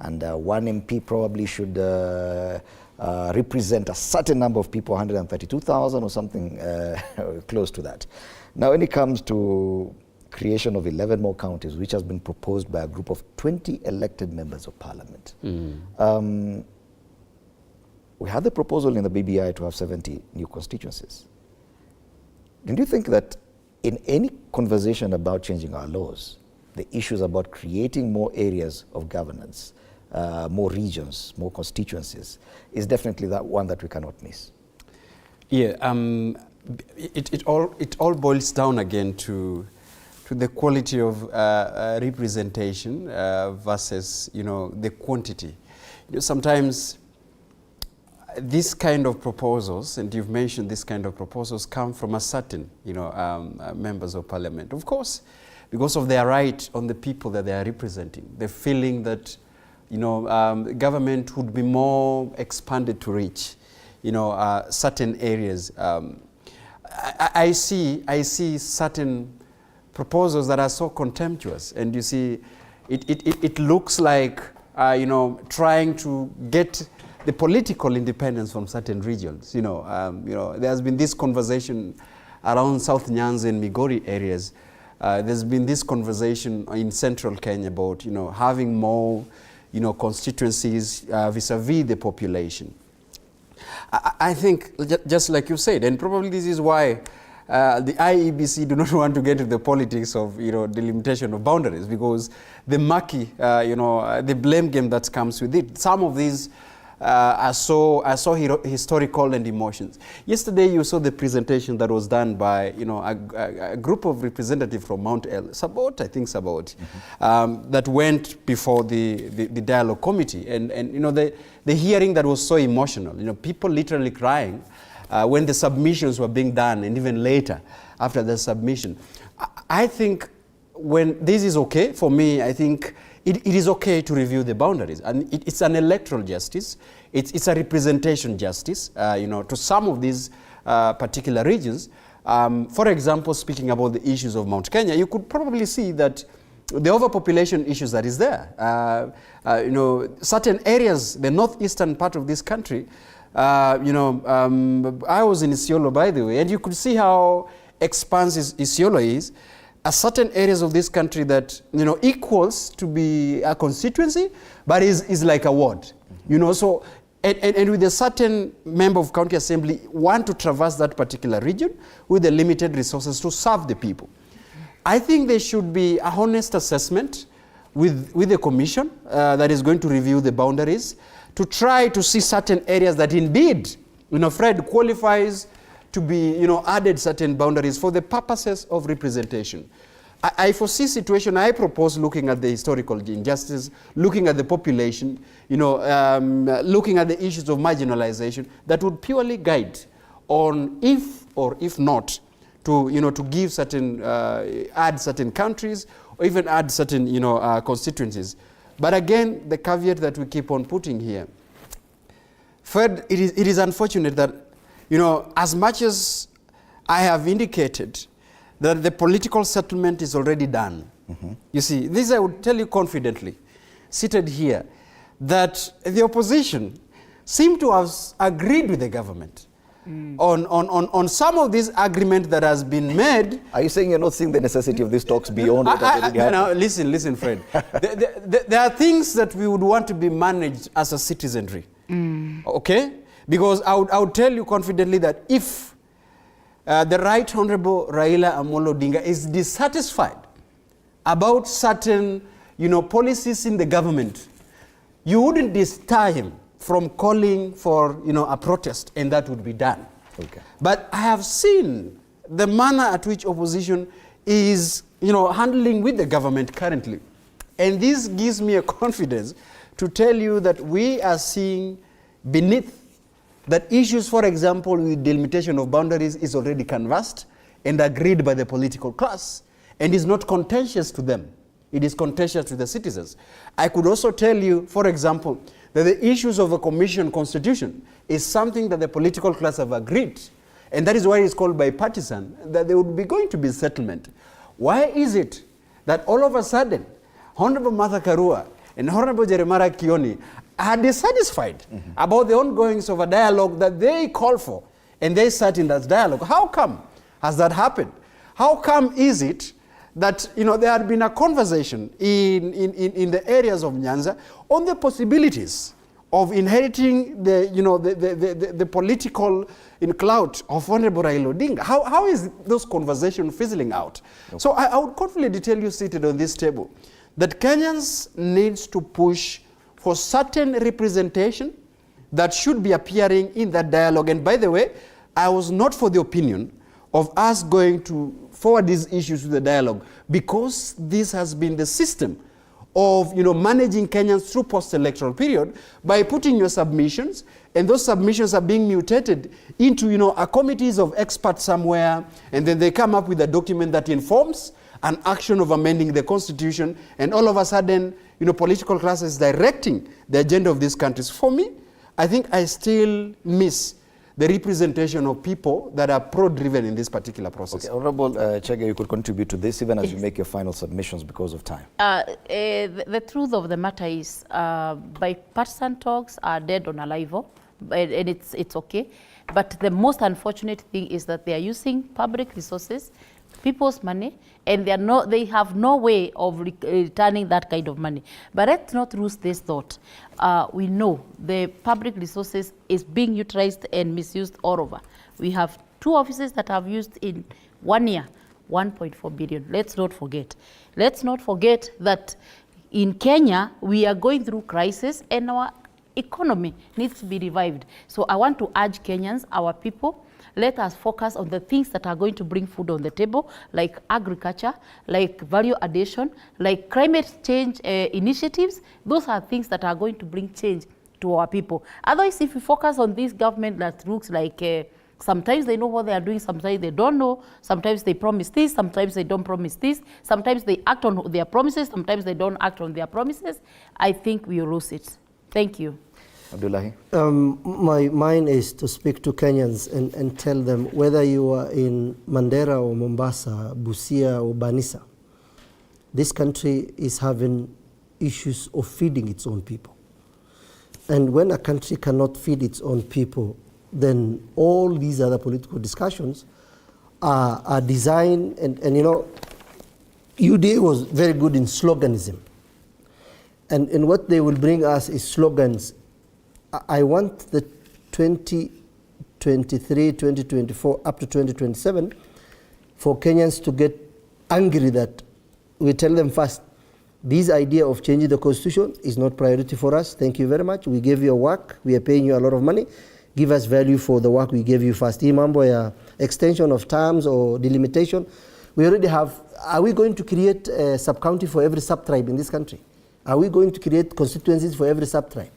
and 1 MP probably should represent a certain number of people, 132,000 or something close to that. Now when it comes to creation of 11 more counties, which has been proposed by a group of 20 elected members of parliament. We had the proposal in the BBI to have 70 new constituencies. Do you think that in any conversation about changing our laws, the issues about creating more areas of governance, more regions, more constituencies, is definitely that one that we cannot miss? Yeah, it all boils down again to the quality of representation versus, the quantity. Sometimes this kind of proposals, and you've mentioned this kind of proposals, come from a certain, members of parliament. Of course, because of their right on the people that they are representing, the feeling that, government would be more expanded to reach, certain areas. I see certain proposals that are so contemptuous, and you see, it looks like, trying to get the political independence from certain regions. There's been this conversation around South Nyanza and Migori areas. There's been this conversation in central Kenya about, having more, constituencies vis-a-vis the population. I think, just like you said, and probably this is why the IEBC do not want to get into the politics of, delimitation of boundaries, because the murky, the blame game that comes with it. Some of these are so historical and emotions. Yesterday you saw the presentation that was done by a group of representatives from Mount Sabot, I think Sabot, that went before the dialogue committee, and the hearing that was so emotional. People literally crying when the submissions were being done, and even later after the submission. I think when this is okay for me, I think it is okay to review the boundaries, and it's an electoral justice. It's a representation justice, to some of these particular regions. For example, speaking about the issues of Mount Kenya, you could probably see that the overpopulation issues that is there. Certain areas, the northeastern part of this country, I was in Isiolo, by the way, and you could see how expansive Isiolo is. Certain areas of this country that equals to be a constituency, but is like a ward, So, and with a certain member of county assembly want to traverse that particular region with the limited resources to serve the people. I think there should be a honest assessment with the commission that is going to review the boundaries to try to see certain areas that indeed, Fred qualifies to be, added certain boundaries for the purposes of representation. I foresee situation. I propose looking at the historical injustice, looking at the population, looking at the issues of marginalization that would purely guide on if or if not to, to give certain, add certain countries or even add certain, constituencies. But again, the caveat that we keep on putting here, Fred, it is unfortunate that as much as I have indicated that the political settlement is already done, you see, this I would tell you confidently, seated here, that the opposition seem to have agreed with the government on some of this agreement that has been made. Are you saying you're not seeing the necessity of these talks beyond what already happened? No, listen, Fred. There are things that we would want to be managed as a citizenry, okay? Because I would tell you confidently that if the Right Honorable Raila Amolo Odinga is dissatisfied about certain, policies in the government, you wouldn't deter him from calling for, a protest, and that would be done. Okay. But I have seen the manner at which opposition is, handling with the government currently. And this gives me a confidence to tell you that we are seeing beneath that issues, for example, with delimitation of boundaries is already canvassed and agreed by the political class and is not contentious to them. It is contentious to the citizens. I could also tell you, for example, that the issues of a commission constitution is something that the political class have agreed. And that is why it's called bipartisan, that there would be going to be settlement. Why is it that all of a sudden, Honorable Martha Karua and Honorable Jeremiah Kioni are dissatisfied about the ongoings of a dialogue that they call for, and they sat in that dialogue? How come has that happened? How come is it that there had been a conversation in the areas of Nyanza on the possibilities of inheriting the political clout of Honorable Raila Odinga? How is those conversations fizzling out? Okay. So I would confidently tell you, seated on this table, that Kenyans needs to push for certain representation that should be appearing in that dialogue. And by the way, I was not for the opinion of us going to forward these issues to the dialogue, because this has been the system of managing Kenyans through post-electoral period by putting your submissions, and those submissions are being mutated into a committees of experts somewhere, and then they come up with a document that informs an action of amending the constitution, and all of a sudden political classes directing the agenda of these countries. For me, I think I still miss the representation of people that are pro-driven in this particular process. Okay, Honorable Chege, you could contribute to this even as you make your final submissions because of time. The truth of the matter is bipartisan talks are dead on arrival, and it's okay. But the most unfortunate thing is that they are using public resources, people's money, and they have no way of returning that kind of money. But let's not lose this thought. We know the public resources is being utilized and misused all over. We have 2 offices that have used in 1 year 1.4 billion. Let's not forget. Let's not forget that in Kenya, we are going through crisis and our economy needs to be revived. So I want to urge Kenyans, our people, let us focus on the things that are going to bring food on the table, like agriculture, like value addition, like climate change initiatives. Those are things that are going to bring change to our people. Otherwise, if we focus on this government that looks like sometimes they know what they are doing, sometimes they don't know, sometimes they promise this, sometimes they don't promise this, sometimes they act on their promises, sometimes they don't act on their promises, I think we will lose it. Thank you. Abdullahi? My mind is to speak to Kenyans and tell them, whether you are in Mandera or Mombasa, Busia or Banisa, this country is having issues of feeding its own people. And when a country cannot feed its own people, then all these other political discussions are designed, and UDA was very good in sloganism. And what they will bring us is slogans. I want the 2023, 2024, up to 2027 for Kenyans to get angry that we tell them first, this idea of changing the constitution is not priority for us. Thank you very much. We gave you a work. We are paying you a lot of money. Give us value for the work we gave you first. Mambo ya extension of terms or delimitation. We already have. Are we going to create a sub-county for every sub-tribe in this country? Are we going to create constituencies for every sub-tribe?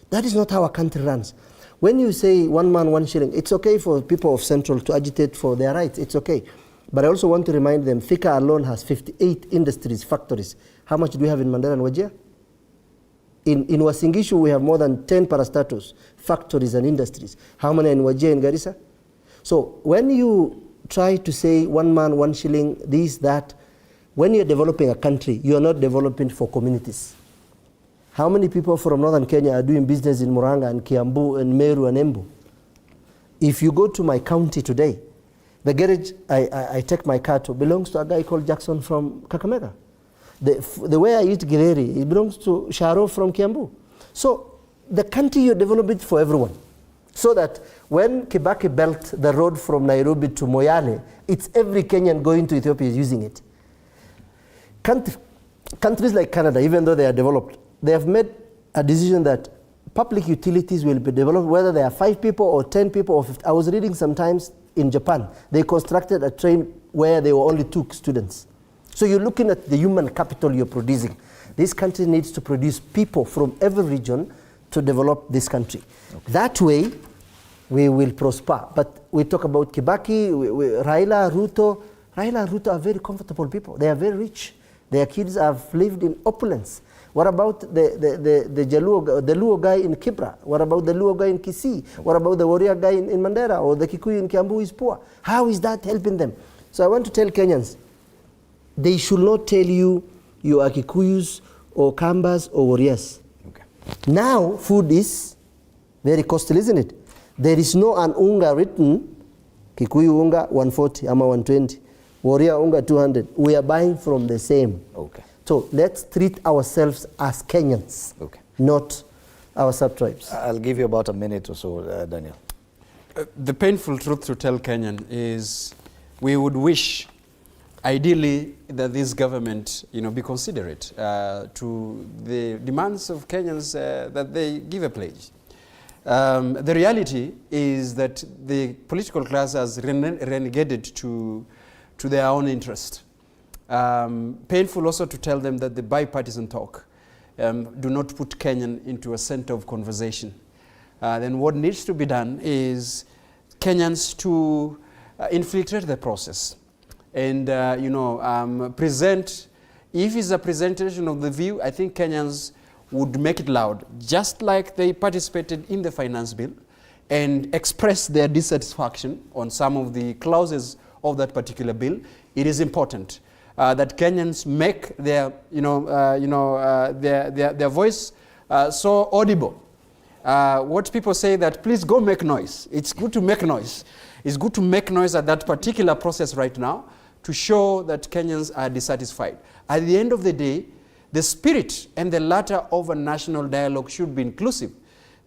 That is not how our country runs. When you say 1 man, 1 shilling, it's okay for people of Central to agitate for their rights. It's okay. But I also want to remind them, Thika alone has 58 industries, factories. How much do we have in Mandera and Wajir? In Wasingishu, we have more than 10 parastatos, factories and industries. How many in Wajir and Garissa? So when you try to say 1 man, 1 shilling, this, that, when you're developing a country, you're not developing for communities. How many people from northern Kenya are doing business in Murang'a and Kiambu and Meru and Embu? If you go to my county today, the garage I take my car to belongs to a guy called Jackson from Kakamega. The way I eat Gireri, it belongs to Sharo from Kiambu. So the country you develop it for everyone. So that when Kibaki built the road from Nairobi to Moyale, it's every Kenyan going to Ethiopia is using it. Countries like Canada, even though they are developed, they have made a decision that public utilities will be developed, whether there are 5 people or 10 people or 50. I was reading sometimes in Japan. They constructed a train where they only took students. So you're looking at the human capital you're producing. This country needs to produce people from every region to develop this country. Okay. That way, we will prosper. But we talk about Kibaki, Raila, Ruto. Raila and Ruto are very comfortable people. They are very rich. Their kids have lived in opulence. What about the Luo guy in Kibra? What about the Luo guy in Kisii? What about the warrior guy in Mandera? Or the Kikuyu in Kiambu is poor? How is that helping them? So I want to tell Kenyans, they should not tell you are Kikuyus or Kambas or warriors. Okay. Now food is very costly, isn't it? There is no an unga written, Kikuyu unga 140 ama 120, warrior unga 200. We are buying from the same. Okay. So let's treat ourselves as Kenyans, okay, not our sub-tribes. I'll give you about a minute or so, Daniel. The painful truth to tell Kenyan is we would wish, ideally, that this government, be considerate to the demands of Kenyans that they give a pledge. The reality is that the political class has renegated to their own interest. Painful also to tell them that the bipartisan talk do not put Kenyan into a center of conversation. Then what needs to be done is Kenyans to infiltrate the process and present. If it's a presentation of the view, I think Kenyans would make it loud, just like they participated in the finance bill and express their dissatisfaction on some of the clauses of that particular bill. It is important that Kenyans make their voice so audible. What people say that please go make noise. It's good to make noise. It's good to make noise at that particular process right now to show that Kenyans are dissatisfied. At the end of the day, the spirit and the latter of a national dialogue should be inclusive.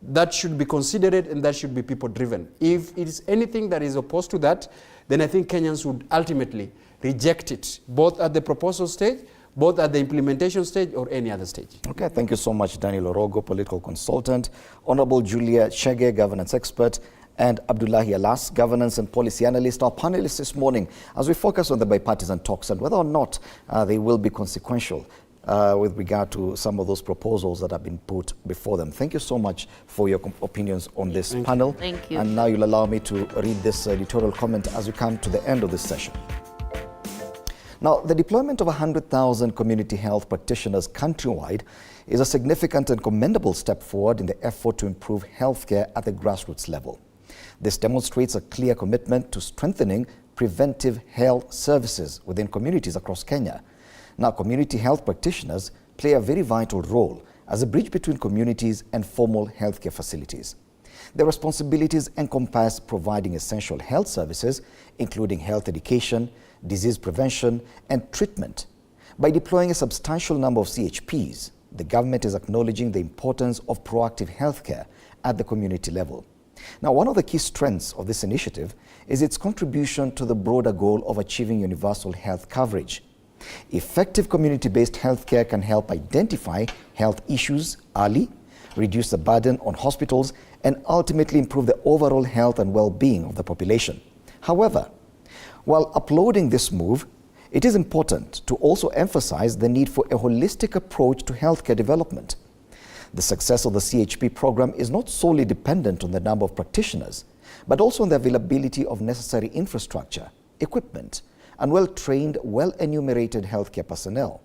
That should be considerate and that should be people-driven. If it is anything that is opposed to that, then I think Kenyans would ultimately reject it, both at the proposal stage, both at the implementation stage or any other stage. Okay, thank you so much, Daniel Orogo, political consultant, Honorable Julia Chege, governance expert, and Abdullahi Alas, governance and policy analyst, our panelists this morning, as we focus on the bipartisan talks and whether or not they will be consequential with regard to some of those proposals that have been put before them. Thank you so much for your opinions on this panel. Thank you. And now you'll allow me to read this editorial comment as we come to the end of this session. Now, the deployment of 100,000 community health practitioners countrywide is a significant and commendable step forward in the effort to improve healthcare at the grassroots level. This demonstrates a clear commitment to strengthening preventive health services within communities across Kenya. Now, community health practitioners play a very vital role as a bridge between communities and formal healthcare facilities. Their responsibilities encompass providing essential health services, including health education, disease prevention, and treatment. By deploying a substantial number of CHPs, the government is acknowledging the importance of proactive healthcare at the community level. Now, one of the key strengths of this initiative is its contribution to the broader goal of achieving universal health coverage. Effective community-based healthcare can help identify health issues early, reduce the burden on hospitals, and ultimately improve the overall health and well-being of the population. However, while applauding this move, it is important to also emphasize the need for a holistic approach to healthcare development. The success of the CHP program is not solely dependent on the number of practitioners, but also on the availability of necessary infrastructure, equipment, and well-trained, well-enumerated healthcare personnel.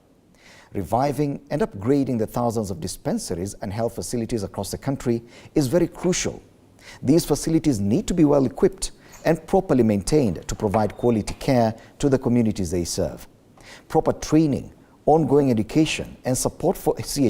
Reviving and upgrading the thousands of dispensaries and health facilities across the country is very crucial. These facilities need to be well equipped and properly maintained to provide quality care to the communities they serve. Proper training, ongoing education, and support for CHP